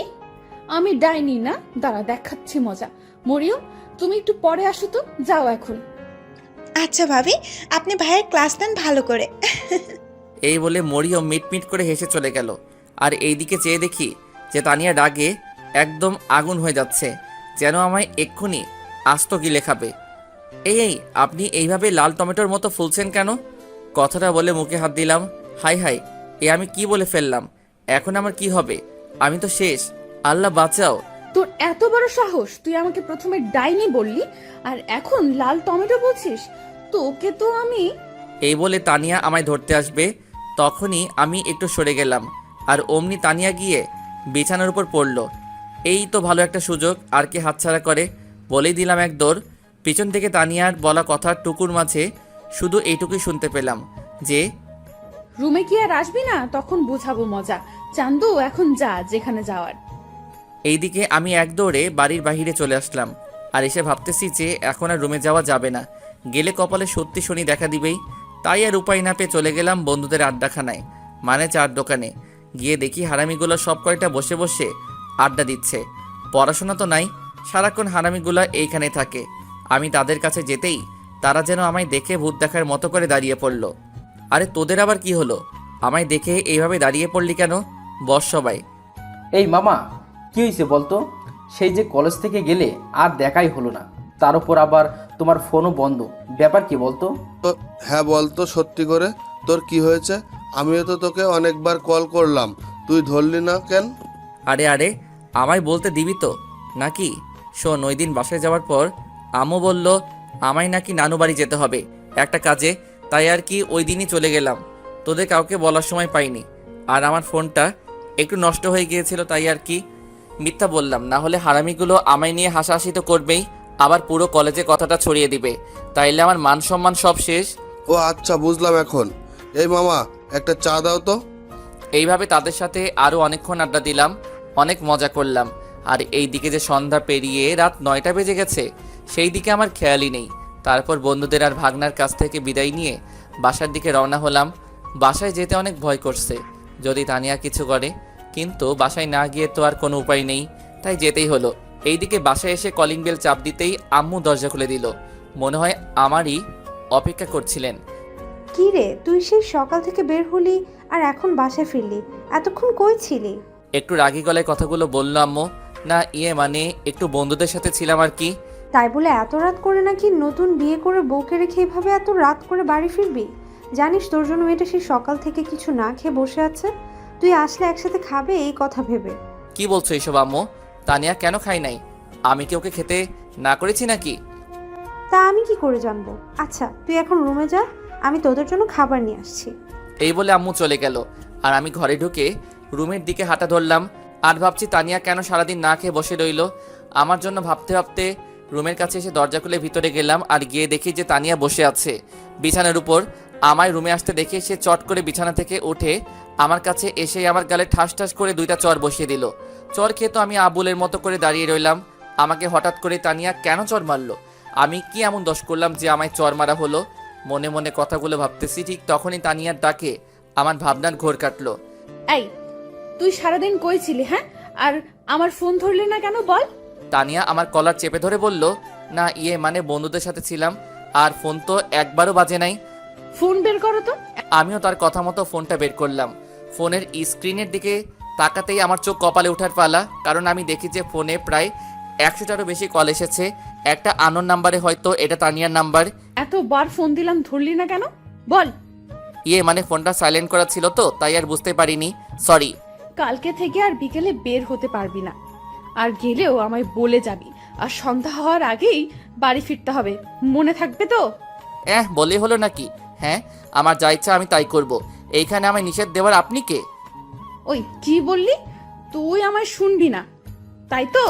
আমি ডাইনি না? দাঁড়া দেখাচ্ছি মজা। মরিয়ম, তুমি একটু পরে আসো তো, যাও এখন। আচ্ছা ভাবি, আপনি ভাইয়ের ক্লাস নেন ভালো করে। এই বলে মরিয়ম মিটমিট করে হেসে চলে গেল। আর এইদিকে চেয়ে দেখি যে তানিয়া রাগে একদম আগুন হয়ে যাচ্ছে, যেন আমায় এক্ষুনি আস্ত গিলে খাবে। এই আপনি এইভাবে লাল টমেটোর মতো ফুলছেন কেন? কথাটা বলে মুখে হাত দিলাম। হাই হাই, আমি কি বলে ফেললাম? এখন আমার কি হবে? আমি তো শেষ, আল্লাহ বাঁচাও। তোর এত বড় সাহস, তুই আমাকে প্রথমে ডাইনি বললি আর এখন লাল টমেটো বলছিস? তোকে তো আমি। এই বলে তানিয়া আমায় ধরতে আসবে, তখনই আমি একটু সরে গেলাম আর অমনি তানিয়া গিয়ে বিছানার উপর পড়ল। এই তো ভালো একটা সুযোগ, আর কি হাতছাড়া করে। বলেই দিলাম এক দৌড়। পিছন থেকে তানিয়ার বলা কথার টুকুর মাঝে শুধু এইটুকুই শুনতে পেলাম যে, রুমে কি আর আসবি না? তখন বুঝাবো মজা। চান্দু, এখন যা যেখানে যাওয়ার। এইদিকে আমি এক দৌড়ে বাড়ির বাহিরে চলে আসলাম আর এসে ভাবতেছি যে এখন আর রুমে যাওয়া যাবে না, গেলে কপালে সত্যি শনি দেখা দিবেই। তাই আর উপায় না পেয়ে চলে গেলাম বন্ধুদের আড্ডাখানায়, মানে চার দোকানে। গিয়ে দেখি হারামিগুলো সব কয়টা বসে বসে আড্ডা দিচ্ছে। পড়াশোনা তো নাই, সারাক্ষণ হারামিগুলো এইখানে থাকে। আমি তাদের কাছে যেতেই তারা যেন আমায় দেখে ভূত দেখার মতো করে দাঁড়িয়ে পড়ল। আরে তোদের আবার কি হলো? আমায় দেখে এইভাবে দাঁড়িয়ে পড়লি কেন? বস সবাই। এই মামা, কি হয়েছে বলতো? সেই যে কলেজ থেকে গেলে আর দেখাই হলো না, তার উপর আবার তোমার ফোনও বন্ধ, ব্যাপার কি বলতো? তো হ্যাঁ বলতো সত্যি করে, তোর কি হয়েছে? আমিও তো তোকে অনেকবার কল করলাম, তুই ধরলি না কেন? আরে আমায় বলতে দিবি তো নাকি? শোন, ওই দিন বাসায় যাওয়ার পর আম্মু বলল আমায় নাকি নানু বাড়ি যেতে হবে একটা কাজে, তাই আর কি ওই দিনই চলে গেলাম। তোদের কাউকে বলার সময় পাইনি। আর আমার ফোনটা একটু নষ্ট হয়ে গিয়েছিল, তাই আর কি মিথ্যা বললাম। না হলে হারামিগুলো আমায় নিয়ে হাসাহাসি তো করবেই, আবার পুরো কলেজে কথাটা ছড়িয়ে দিবে। তাইলে আমার মান সম্মান সব শেষ। ও আচ্ছা, বুঝলাম এখন। এই মামা, একটা চা দাও তো। এইভাবে তাদের সাথে আরও অনেকক্ষণ আড্ডা দিলাম, অনেক মজা করলাম। আর এই দিকে যে সন্ধ্যা পেরিয়ে রাত 9টা বেজে গেছে, সেই দিকে আমার খেয়ালই নেই। তারপর বন্ধুদের আর ভাগনার কাছ থেকে বিদায় নিয়ে বাসার দিকে রওনা হলাম। বাসায় যেতে অনেক ভয় করছে, যদি তানিয়া কিছু করে, কিন্তু বাসায় না গিয়ে তো আর কোনো উপায় নেই, তাই যেতেই হলো। এইদিকে বাসায় এসে কলিং বেল চাপ দিতেই আম্মু দরজা খুলে দিল। মনে হয় আমারই অপেক্ষা করছিলেন। কি রে, তুই সেই সকাল থেকে বের হলি আর এখন বাসায় ফিরলি? এতক্ষণ কই ছিলি? একটু রাগী গলায় কথাগুলো বললো আম্মু। না মানে একটু বন্ধুদের সাথে ছিলাম আর কি। তাই বলে এত রাত করে নাকি নতুন বিয়ে করে বউকে রেখে এভাবে এত রাত করে বাড়ি ফিরবি? জানিস তোর জন্য মেয়েটা সেই সকাল থেকে কিছু না খেয়ে বসে আছে, তুই আসলে একসাথে খাবে এই কথা ভেবে। কি বলছো এইসব আম্মু? তানিয়া কেন খাই নাই? আমি কি ওকে খেতে না করেছি নাকি? তা আমি কি করে জানবো? আচ্ছা তুই এখন রুমে যা, আমি তোদের জন্য খাবার নিয়ে আসছি। এই বলে আম্মু চলে গেল আর আমি ঘরে ঢুকে রুমের দিকে হাঁটা ধরলাম। আর ভাবছি তানিয়া কেন সারাদিন না খেয়ে বসে রইল। আমার জন্য ভাবতে ভাবতে রুমের কাছে এসে দরজা খুলে ভিতরে গেলাম আর গিয়ে দেখি যে তানিয়া বসে আছে বিছানার উপর। আমায় রুমে আসতে দেখে সে চট করে বিছানা থেকে উঠে আমার কাছে এসে আমার গালে ঠাস ঠাস করে 2টা চর বসিয়ে দিল। চর খেয়ে তো আমি আবুলের মতো করে দাঁড়িয়ে রইলাম। আমাকে হঠাৎ করে তানিয়া কেন চর মারলো? আমি কি এমন দোষ করলাম যে আমায় চর মারা হলো? মনে মনে কথাগুলো ভাবতেছি, ঠিক তখনই তানিয়ার ডাকে আমার ভাবনার ঘোর কাটলো। এই, তুই সারাদিন কই ছিলি হ্যাঁ? আর আমার ফোন ধরলি না কেন বল? তানিয়া আমার কলার চেপে ধরে বলল, না মানে বন্ধুদের সাথে ছিলাম, আর ফোন তো একবারও বাজে নাই। ফোন বের করো তো। আমিও তার কথা মতো ফোনটা বের করলাম। ফোনের স্ক্রিনের দিকে তাকাতেই আমার চোখ কপালে ওঠার পালা, কারণ আমি দেখি যে ফোনে প্রায় 100টারও বেশি কল এসেছে। একটা আননোন নাম্বারে, হয়তো এটা তানিয়ার নাম্বার। এতবার ফোন দিলাম, ধরলি না কেন বল? ফোনটা সাইলেন্ট করা ছিল তো, তাই আর বুঝতে পারিনি, সরি। কালকে থেকে আর বিকেলে বের হতে পারবি না, আর গেলেও আমায় বলে যাবি, আর সন্ধ্যা হওয়ার আগেই বাড়ি ফিরতে হবে, মনে থাকবে তো? বলে হলো নাকি? হ্যাঁ, আমার যা ইচ্ছা আমি তাই করব। এইখানে আমায় নিষেধ দেওয়ার আপনি কে? ওই কি বললি? তুই আমায় শুনবি না তাই তো?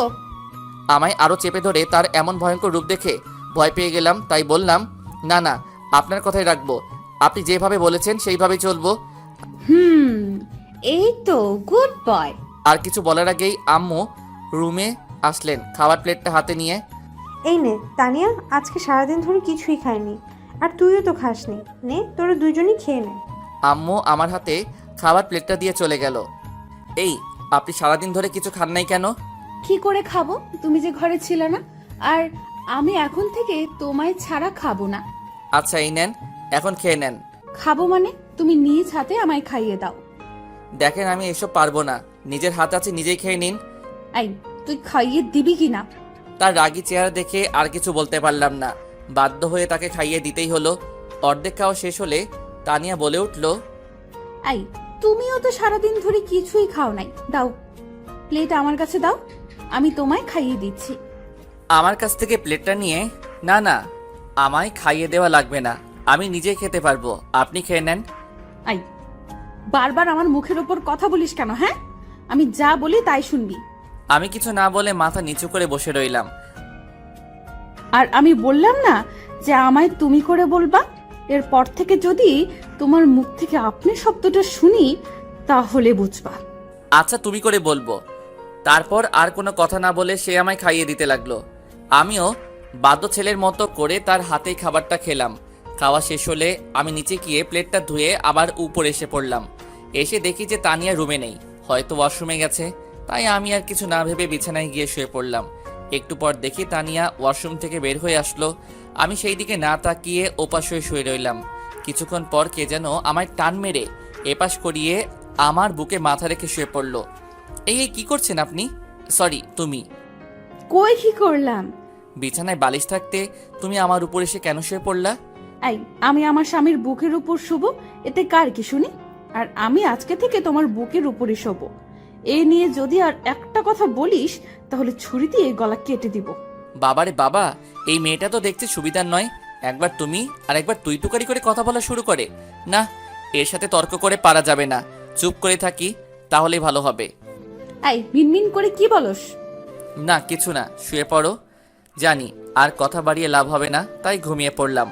আমায় আরো চেপে ধরে তার এমন ভয়ঙ্কর রূপ দেখে ভয় পেয়ে গেলাম, তাই বললাম, না না, আপনার কথাই রাখবো, আপনি যেভাবে বলেছেন সেইভাবেই চলবো। এই তো গুড বয়। আর কিছু বলার আগেই আম্মু রুমে আসলেন খাবার প্লেটটা হাতে নিয়ে। এই নে তানিয়া, আজকে সারাদিন ধরে কিছুই খাইনি, আর তুইও তো খাসনি, নে তোরা দুজনই খেয়ে নে। আম্মু আমার হাতে খাবার প্লেটটা দিয়ে চলে গেল। এই, আপনি সারাদিন ধরে কিছু খান নাই কেন? কি করে খাবো? তুমি যে ঘরে ছিলে না, আর আমি এখন থেকে তোমায় ছাড়া খাবো না। আচ্ছা, এই নেন, এখন খেয়ে নেন। খাবো মানে? তুমি নিজ হাতে আমায় খাইয়ে দাও। দেখেন আমি এসব পারবো না, নিজের হাত আছে, নিজেই খেয়ে নিন। এই, তুই খাইয়ে দিবি কি না? তার রাগী চেহারা দেখে আর কিছু বলতে পারলাম না, বাধ্য হয়ে তাকে খাইয়ে দিতেই হলো। অর্ধেক খাওয়া শেষ হলে তানিয়া বলে উঠল, এই, তুমিও তো সারাদিন ধরে কিছুই খাও নাই, দাও প্লেট আমার কাছে দাও, আমি তোমায় খাইয়ে দিচ্ছি। আমার কাছ থেকে প্লেটটা নিয়ে, না না, আমায় খাইয়ে দেওয়া লাগবে না, আমি নিজে খেতে পারবো, আপনি খেয়ে নেন। এই, বারবার আমার মুখের ওপর কথা বলিস কেন হ্যাঁ? আমি যা বলি তাই শুনবি। আমি কিছু না বলে মাথা নিচু করে বসে রইলাম। আর আমি বললাম না যে আমায় তুমি করে বলবা? এরপর থেকে যদি তোমার মুখ থেকে আপনি শব্দটা শুনি তাহলে বুঝবা। আচ্ছা, তুমি করে বলবো। তারপর আর কোনো কথা না বলে সে আমায় খাইয়ে দিতে লাগলো। আমিও বাধ্য ছেলের মতো করে তার হাতেই খাবারটা খেলাম। খাওয়া শেষ হলে আমি নিচে গিয়ে প্লেটটা ধুয়ে আবার উপরে এসে পড়লাম। এসে দেখি যে তানিয়া রুমে নেই, হয়তো ওয়াশরুমে গেছে, তাই আমি আর কিছু না ভেবে বিছানায় গিয়ে শুয়ে পড়লাম। একটু পর দেখি তানিয়া ওয়াশরুম থেকে বের হয়ে আসলো। আমি সেই দিকে না তাকিয়ে ওপাশ হয়ে শুয়ে রইলাম। কিছুক্ষণ পর কে যেন আমায় টান মেরে এপাশ করিয়ে আমার বুকে মাথা রেখে শুয়ে পড়লো। এই কি করছেন আপনি? সরি, তুমি? কই কি করলাম? বিছানায় বালিশ থাকতে তুমি আমার উপর এসে কেন শুয়ে পড়লা? এই, আমি আমার স্বামীর বুকের উপর শুব, এতে কার কি শুনি? আর আমি আজকে থেকে তোমার বুকের উপরে শোব। এই নিয়ে যদি আর একটা কথা বলিস তাহলে ছুরি দিয়ে গলা কেটে দিব। বাবারে বাবা, এই মেয়েটা তো দেখতে সুবিধার নয়, একবার তুমি আর একবার তুই তুকারি করে কথা বলা শুরু করে। না, এর সাথে তর্ক করে পারা যাবে না, চুপ করে থাকি তাহলেই ভালো হবে। এই, মিনমিন করে কি বলস? না কিছু না, শুয়ে পড়ো। জানি আর কথা বাড়িয়ে লাভ হবে না, তাই ঘুমিয়ে পড়লাম।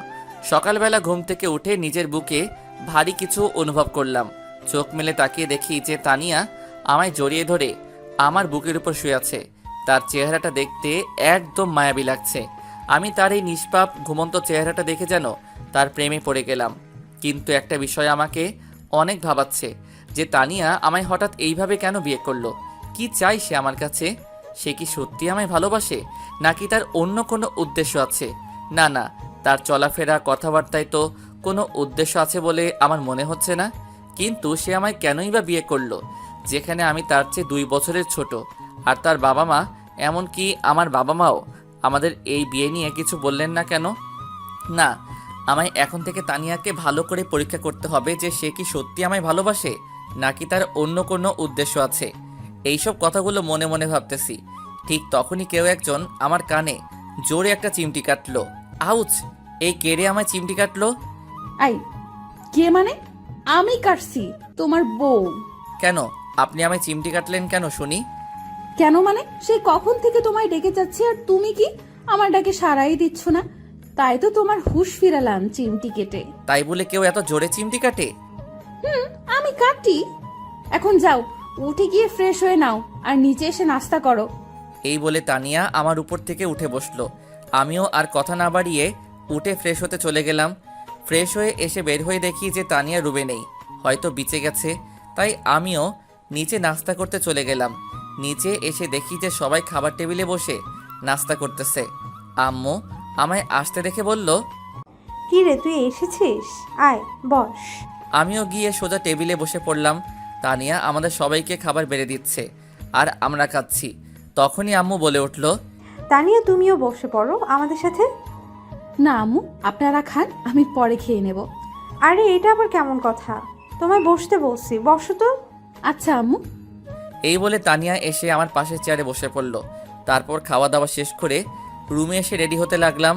সকালবেলা ঘুম থেকে উঠে নিজের বুকে ভারী কিছু অনুভব করলাম। চোখ মেলে তাকিয়ে দেখি যে তানিয়া আমায় জড়িয়ে ধরে আমার বুকের উপর শুয়ে আছে। তার চেহারাটা দেখতে একদম মায়াবী লাগছে। আমি তার এই নিষ্পাপ ঘুমন্ত চেহারাটা দেখে যেন তার প্রেমে পড়ে গেলাম। কিন্তু একটা বিষয় আমাকে অনেক ভাবাচ্ছে, যে তানিয়া আমায় হঠাৎ এইভাবে কেন বিয়ে করলো? কি চাই সে আমার কাছে? সে কি সত্যি আমায় ভালোবাসে, নাকি তার অন্য কোনো উদ্দেশ্য আছে? না না, তার চলাফেরা কথাবার্তায় তো কোনো উদ্দেশ্য আছে বলে আমার মনে হচ্ছে না। কিন্তু সে আমায় কেনই বা বিয়ে করলো, যেখানে আমি তার চেয়ে 2 বছরের ছোট, আর তার বাবা মা, এমনকি আমার বাবা মাও আমাদের এই বিয়ে নিয়ে কিছু বললেন না কেন? না, আমায় এখন থেকে তানিয়াকে ভালো করে পরীক্ষা করতে হবে যে সে কি সত্যি আমায় ভালোবাসে, নাকি তার অন্য কোনো উদ্দেশ্য আছে। এইসব কথাগুলো মনে মনে ভাবতেছি, ঠিক তখনই কেউ একজন আমার কানে জোরে একটা চিমটি কাটলো। আউচ! এই কেড়ে আমায় চিমটি কাটলো? এই, কে মানে? আমি কাটছি, তোমার বউ। কেন আপনি আমায় চিমটি কাটলেন কেন শুনি? কেন মানে? সেই কখন থেকে তোমায় ডেকে যাচ্ছি, আর তুমি কি আমার ডাকে সারাই দিচ্ছ না, তাই তো তোমার হুঁশ ফিরালাম চিমটি কেটে। তাই বলে কেউ এত জোরে চিমটি কাটে? আমি কাটি। এখন যাও, উঠে গিয়ে ফ্রেশ হয়ে নাও আর নিচে এসে নাস্তা করো। এই বলে তানিয়া আমার উপর থেকে উঠে বসলো। আমিও আর কথা না বাড়িয়ে উঠে ফ্রেশ হতে চলে গেলাম। ফ্রেশ হয়ে এসে বের হয়ে দেখি যে তানিয়া রুমে নেই, হয়তো বিচে গেছে। তাই আমিও নিচে নাস্তা করতে চলে গেলাম। নিচে এসে দেখি যে সবাই খাবার টেবিলে বসে নাস্তা করতেছে। আম্মু আমায় আসতে দেখে বলল, কি রে, তুই এসেছিস? আয় বস। আমিও গিয়ে সোজা টেবিলে বসে পড়লাম। তানিয়া আমাদের সবাইকে খাবার বেড়ে দিচ্ছে আর আমরা খাচ্ছি। তখনই আম্মু বলে উঠল, তানিয়া, তুমিও বসে পড়ো আমাদের সাথে। না আম্মু, আপনারা খান, আমি পরে খেয়ে নেব। আরে এটা আবার কেমন কথা? তোমায় বসতে বলছি, বসো তো। আচ্ছা আম্মু। এই বলে তানিয়া এসে আমার পাশের চেয়ারে বসে পড়ল। তারপর খাওয়া দাওয়া শেষ করে রুমে এসে রেডি হতে লাগলাম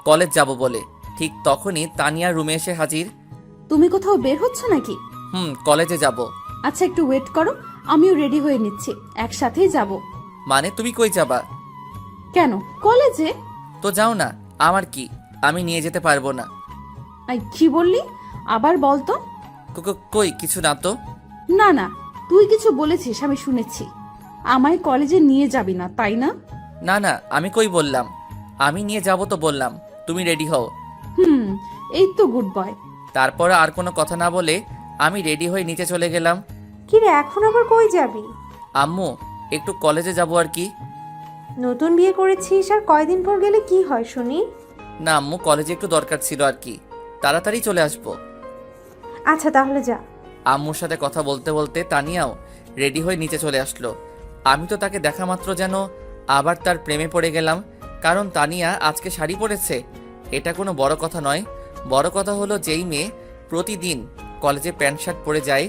কলেজ যাব বলে। ঠিক তখনই তানিয়া রুমে এসে হাজির। তুমি কোথাও বের হচ্ছ নাকি? কলেজে যাব। আচ্ছা একটু ওয়েট করো, আমিও রেডি হয়ে নিচ্ছি, একসাথেই যাব। মানে তুমি কই যাবা? কেন, কলেজে? তো যাও না, আমার কি, আমি নিয়ে যেতে পারবো না। আই কি বললি? আবার বল তো। কই কিছু না তো। না না, তুই কিছু বলেছিস, আমি শুনেছি। আমায় কলেজে নিয়ে যাবি না, তাই না? না না, আমি কই বললাম, আমি নিয়ে যাব তো বললাম, তুমি রেডি হও। এই তো গুড বয়। তারপর আর কোনো কথা না বলে আমি রেডি হয়ে নিচে চলে গেলাম। কি রে, এখন আবার কই যাবি? আম্মু একটু কলেজে যাব আর কি। নতুন বিয়ে করেছিস আর কয়দিন পর গেলে কি হয় শুনি? না আম্মু, কলেজে একটু দরকার ছিল আর কি, তাড়াতাড়ি চলে আসবো। আচ্ছা তাহলে যা। আম্মুর সাথে কথা বলতে বলতে তানিয়াও রেডি হয়ে নিচে চলে আসলো। আমি তো তাকে দেখা মাত্র যেন আবার তার প্রেমে পড়ে গেলাম, কারণ তানিয়া আজকে শাড়ি পরেছে। এটা কোনো বড় কথা নয়, বড় কথা হলো যেই মেয়ে প্রতিদিন কলেজে প্যান্ট শার্ট পরে যায়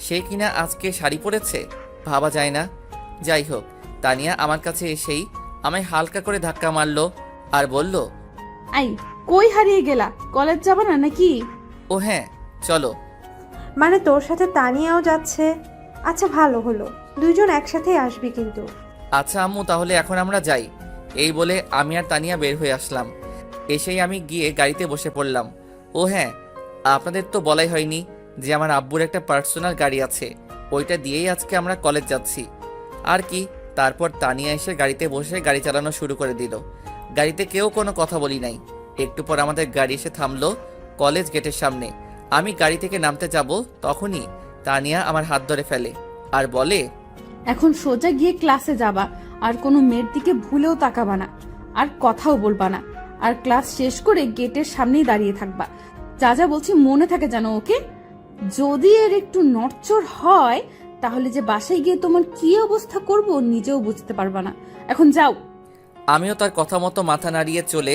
সে কিনা আজকে শাড়ি পরেছে, ভাবা যায় না। যাই হোক, তানিয়া আমার কাছে এসেই আমায় হালকা করে ধাক্কা মারলো আর বলল, আই কই হারিয়ে গেলা? কলেজ যাবা না নাকি? ও হ্যাঁ চলো। মানে তোর সাথে তানিয়াও যাচ্ছে? আচ্ছা ভালো হলো, দুইজন একসাথেই আসবি কিন্তু। আচ্ছা আম্মু, তাহলে এখন আমরা যাই। এই বলে আমি আর তানিয়া বের হয়ে আসলাম। এসেই আমি গিয়ে গাড়িতে বসে পড়লাম। ও হ্যাঁ, আপনাদের তো বলাই হয়নি যে আমার আব্বুর একটা পার্সোনাল গাড়ি আছে, ওইটা দিয়েই আজকে আমরা কলেজ যাচ্ছি। আর কি, তারপর তানিয়া এসে গাড়িতে বসে গাড়ি চালানো শুরু করে দিল। গাড়িতে কেউ কোনো কথা বলি নাই। একটু পর আমাদের গাড়ি এসে থামলো কলেজ গেটের সামনে। আমি গাড়ি থেকে নামতে যাব, তখনই তানিয়া আমার হাত ধরে ফেলে আর বলে, এখন সোজা গিয়ে ক্লাসে যাবা, আর কোনো মেয়ের দিকে ভুলেও তাকাবা না, আর কথাও বলবা না, আর ক্লাস শেষ করে গেটের সামনেই দাঁড়িয়ে থাকবা। যা যা বলছি মনে থাকে জানো, ওকে? যদি এর একটু নড়চড় হয় তাহলে যে বাসায় গিয়ে তোমার কি অবস্থা করব নিজেও বুঝতে পারবা না। এখন যাও। আমিও তার কথা মতো মাথা নাড়িয়ে চলে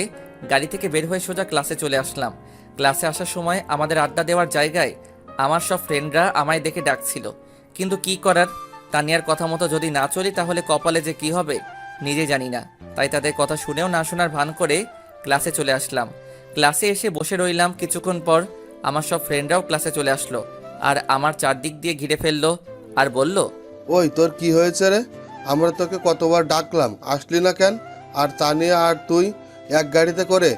গাড়ি থেকে বের হয়ে সোজা ক্লাসে চলে আসলাম। ক্লাসে আসার সময় আমাদের আড্ডা দেওয়ার জায়গায় আমার সব ফ্রেন্ডরা আমায় দেখে ডাকছিল, কিন্তু কি করার, তানিয়ার কথা মতো যদি না চলি তাহলে কপালে যে কি হবে নিজে জানি না। তাই তাদের কথা শুনেও না শোনার ভান করে ক্লাসে চলে আসলাম। ক্লাসে এসে বসে রইলাম। কিছুক্ষণ পর আমার সব ফ্রেন্ডরাও ক্লাসে চলে আসলো আর আমার চারদিক দিয়ে ঘিরে ফেললো আর বলল, ওই তোর কি হয়েছে রে? আমরা তোকে কতবার ডাকলাম, আসলি না কেন? আর তানিয়া আর তুই এক গাড়িতে করে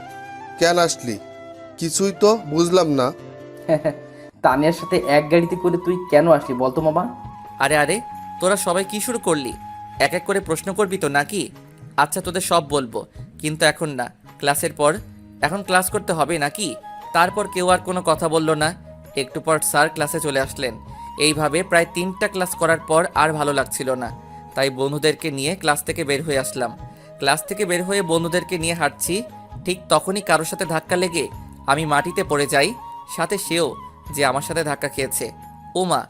কেন আসলি? কিছুই তো বুঝলাম না। তানিয়ার সাথে এক গাড়িতে করে তুই কেন আসলি বলতো মামা? আরে আরে, তোরা সবাই কি শুরু করলি? এক এক করে প্রশ্ন করবি তো নাকি? আচ্ছা তোদের সব বলবো, কিন্তু এখন না, ক্লাসের পর। এখন ক্লাস করতে হবে নাকি? তারপর কেউ আর কোনো কথা বলল না। একটু পর স্যার ক্লাসে চলে আসলেন। এইভাবে প্রায় 3টা ক্লাস করার পর আর ভালো লাগছিল না, তাই বন্ধুদেরকে নিয়ে ক্লাস থেকে বের হয়ে আসলাম। ক্লাস থেকে বের হয়ে বন্ধুদেরকে নিয়ে হাঁটছি, ঠিক তখনই কারোর সাথে ধাক্কা লেগে আমি মাটিতে পড়ে যাই, সাথে সেও যে আমার সাথে ধাক্কা খেয়েছে। ওমা,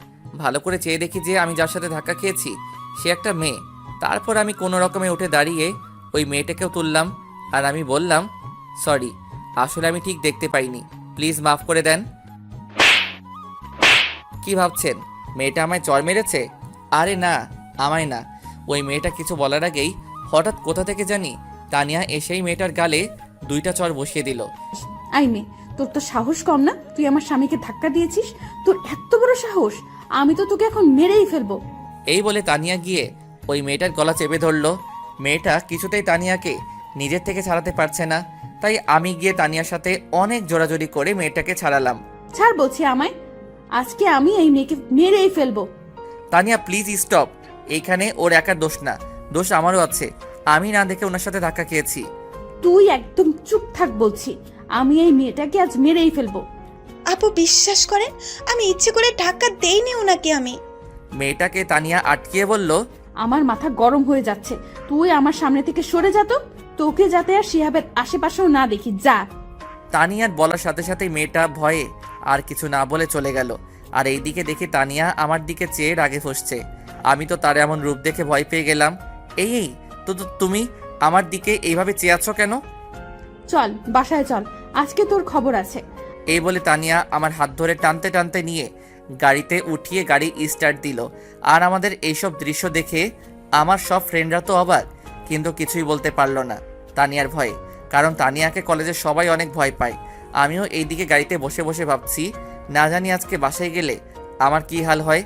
ভালো করে চেয়ে দেখি যে আমি যার সাথে ধাক্কা খেয়েছি সে একটা মেয়ে। তারপর আমি কোনো রকমে উঠে দাঁড়িয়ে ওই মেয়েটাকেও তুললাম আর আমি বললাম, সরি, আসলে আমি ঠিক দেখতে পাইনি, প্লিজ মাফ করে দেন। কি ভাবছেন মেয়েটা আমায় চড় মেরেছে? আরে না, আমায় না। ওই মেয়েটা কিছু বলার আগেই হঠাৎ কোথা থেকে জানি তানিয়া এসেই মেয়েটার গালে 2টা চড় বসিয়ে দিল। আই মে, তোর তো সাহস কম না? তুই আমার স্বামীকে ধাক্কা দিয়েছিস? তোর এত বড় সাহস! আমি তো তোকে এখন মেরেই ফেলবো। এই বলে তানিয়া গিয়ে ওই মেয়েটার গলা চেপে ধরলো। মেয়েটা কিছুতেই তানিয়াকে নিজের থেকে ছাড়াতে পারছে না, তাই আমি গিয়ে তানিয়ার সাথে অনেক জোরাজোরি করে মেয়েটাকে ছাড়ালাম। ছাড় বলছি আমায়, আজকে আমি এই মেয়েকে মেরেই ফেলবো। তানিয়া প্লিজ স্টপ, এইখানে ওর একার দোষ না, দোষ আমারও আছে। আমি না দেখে ওনার সাথে ধাক্কা খেয়েছি। তুই একদম চুপ থাক বলছি, আমি এই মেয়েটাকে আজ মেরেই ফেলবো। আপু বিশ্বাস করেন, আমি ইচ্ছে করে ধাক্কা দেইনি ওনাকে। আমি মেয়েটাকে তানিয়া আটকিয়ে বলল, আমার মাথা গরম হয়ে যাচ্ছে, তুই আমার সামনে থেকে সরে যা তো, তোকে যাতে আর শিহাবের আশেপাশেও না দেখি, যা। তানিয়ার বলার সাথে সাথে মেয়েটা ভয়ে আর কিছু না বলে চলে গেল। আর এইদিকে দেখে তানিয়া আমার দিকে চেয়ে রাগে ফুঁসছে। আমি তো তার এমন রূপ দেখে ভয় পেয়ে গেলাম। এই তো তুমি আমার দিকে এইভাবে চেয়ে আছো কেন? চল বাসায় চল, আজকে তোর খবর আছে। এই বলে তানিয়া আমার হাত ধরে টানতে টানতে নিয়ে গাড়িতে উঠিয়ে গাড়ি স্টার্ট দিল। আর আমাদের এইসব দৃশ্য দেখে আমার সব ফ্রেন্ডরা তো অবাক, কিন্তু কিছুই বলতে পারলো না তানিয়ার ভয়ে, কারণ তানিয়াকে কলেজের সবাই অনেক ভয় পায়। আমিও এইদিকে গাড়িতে বসে বসে ভাবছি, না জানি আজকে বাসায় গেলে আমার কি হাল হয়।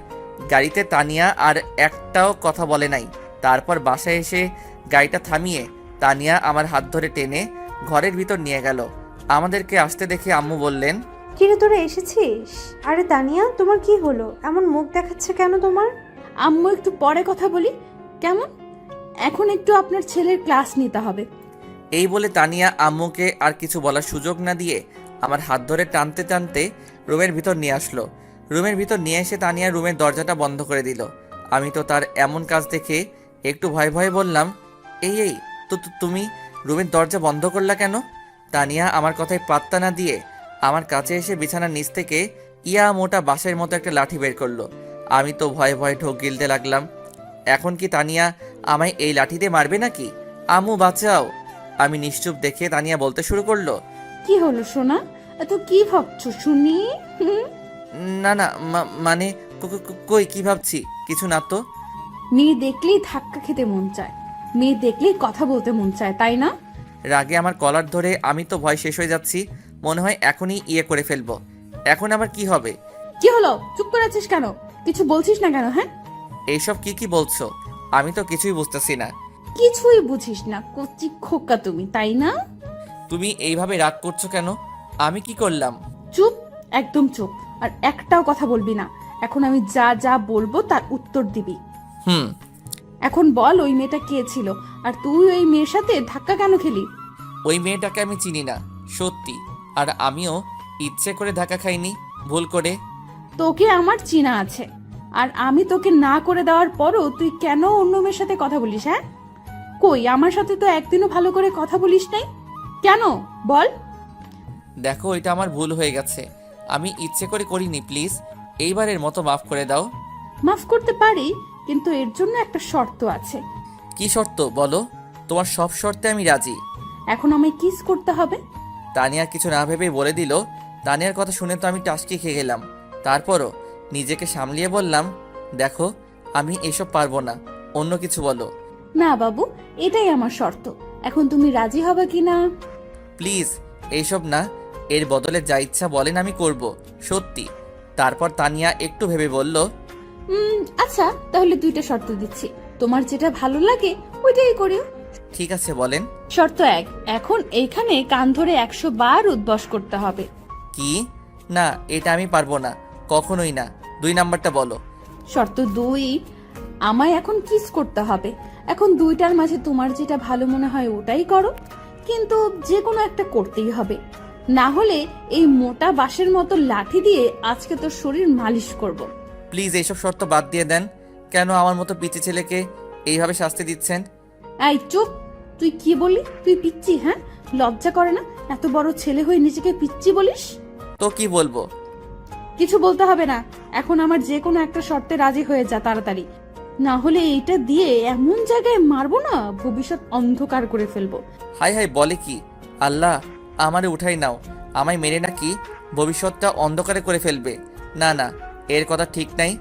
গাড়িতে তানিয়া আর একটাও কথা বলে নাই। তারপর বাসায় এসে গাড়িটা থামিয়ে তানিয়া আমার হাত ধরে টেনে ঘরের ভিতর নিয়ে গেল। আমাদেরকে আসতে দেখে আম্মু বললেন, কিরে তোরা এসেছিস? আরে তানিয়া, তোমার কি হলো? এমন মুখ দেখাচ্ছে কেন তোমার? আম্মু একটু পরে কথা বলি কেমন? এখন একটু আপনার ছেলের ক্লাস নিতে হবে। এই বলে তানিয়া আম্মুকে আর কিছু বলার সুযোগ না দিয়ে আমার হাত ধরে টানতে টানতে রুমের ভিতর নিয়ে আসলো। রুমের ভিতর নিয়ে এসে তানিয়া রুমের দরজাটা বন্ধ করে দিল। আমি তো তার এমন কাজ দেখে একটু ভয়ে ভয়ে বললাম, এই তো তুমি রুমের দরজা বন্ধ করলা কেন? তানিয়া আমার কথায় পাত্তা না দিয়ে আমার কাছে এসে বিছানার নিচ থেকে ইয়া মোটা বাঁশের মতো একটা লাঠি বের করলো। আমি তো ভয়ে ভয়ে ঢোক গিলতে লাগলাম। এখন কি তানিয়া আমায় এই লাঠি দিয়ে মারবে নাকি? আম্মু বাঁচাও! আমি নিশ্চুপ দেখে তানিয়া বলতে শুরু করলো, কি হলো সোনা, এত কি ভাবছো শুনি? না না মানে কই কি ভাবছি, কিছু না তো। মেয়ে দেখলেই ধাক্কা খেতে মন চায়, মেয়ে দেখলেই কথা বলতে মন চায়, তাই না? রাগে আমার কলার ধরে আমি তো ভয় শেষ হয়ে যাচ্ছি, মনে হয় এখনই ইয়ে করে ফেলবো। এখন আবার কি হবে? কি হলো, চুপ করে আছিস কেন? কিছু বলছিস না কেন? হ্যাঁ, এইসব কি বলছো? আমি তো কিছুই বুঝতেছি না। কিছুই বুঝিস না, কচি খোকা তুমি, তাই না? তুমি এইভাবে রাগ করছো কেন? আমি কি করলাম? চুপ, একদম চুপ, আর একটাও কথা বলবি না। এখন আমি যা যা বলবো তার উত্তর দিবি। হুম। এখন বল, ওই মেয়েটা কে ছিল, আর তুই ওই মেয়ের সাথে ধাক্কা কেন খেলি? ওই মেয়েটাকে আমি চিনি না, সত্যি। আর আমিও ইচ্ছে করে ধাক্কা খাইনি, ভুল করে। তোকে আমার চিনা আছে, আর আমি তোকে না করে দেওয়ার পরও তুই কেন অন্য মেয়ের সাথে কথা বলিস? হ্যাঁ, কই আমার সাথে তো একদিনও ভালো করে কথা বলিস নাই, কেন বল? দেখো, এটা আমার ভুল হয়ে গেছে, আমি ইচ্ছে করে করিনি, প্লিজ এইবারের মতো মাফ করে দাও। মাফ করতে পারি, কিন্তু এর জন্য একটা শর্ত আছে। কি শর্ত বলো? তোমার সব শর্তে আমি রাজি। এখন আমায় কিস করতে হবে। তানিয়া কিছু না ভেবেই বলে দিল। তানিয়ার কথা শুনে তো আমি টাসকি খেয়ে গেলাম। তারপরও নিজেকে সামলিয়ে বললাম, দেখো আমি এসব পারবো না, অন্য কিছু বলো। না বাবু, এটাই আমার শর্ত, এখন তুমি রাজি হবে কি না? প্লিজ এইসব না, এর বদলে যা ইচ্ছা বলেন আমি করব, সত্যি। তারপর তানিয়া একটু ভেবে বলল, আচ্ছা তাহলে দুইটা শর্ত দিচ্ছি, তোমার যেটা ভালো লাগে ওইটাই করিও। ঠিক আছে বলেন। শর্ত 1, এখন এইখানে কান ধরে 100 বার উদ্বাস করতে হবে। কি? না, এটা আমি পারবো না, কখনোই না। 2 নাম্বারটা বলো। শর্ত 2, আমায় এখন কিস করতে হবে। এখন দুইটার মাঝে তোমার যেটা ভালো মনে হয় ওটাই করো, কিন্তু যে কোনো একটা করতেই হবে, না হলে এই মোটা বাঁশের মতো লাঠি দিয়ে আজকে তোর শরীর মালিশ করব। প্লিজ এইসব শর্ত বাদ দিয়ে দেন। কেন আমার মতো পিচ্চি ছেলেকে এইভাবে শাস্তি দিচ্ছেন? এই চুপ, তুই কি বললি? তুই পিচ্চি? হ্যাঁ, লজ্জা করে না এত বড় ছেলে হয়ে নিজেকে পিচ্চি বলিস? তো কি বলবো? কিছু বলতে হবে না, এখন আমার যে কোনো একটা শর্তে রাজি হয়ে যা তাড়াতাড়ি, না হলে এইটা দিয়ে এমন জায়গায় মারবো না ভবিষ্যৎ অন্ধকার করে ফেলবো। হাই হাই বলে কি? আল্লাহ, আমারে উঠাই নাও, আমায় মেরে নাকি ভবিষ্যৎটা অন্ধকারে করে ফেলবে। না না, এর কথা ঠিক নাই,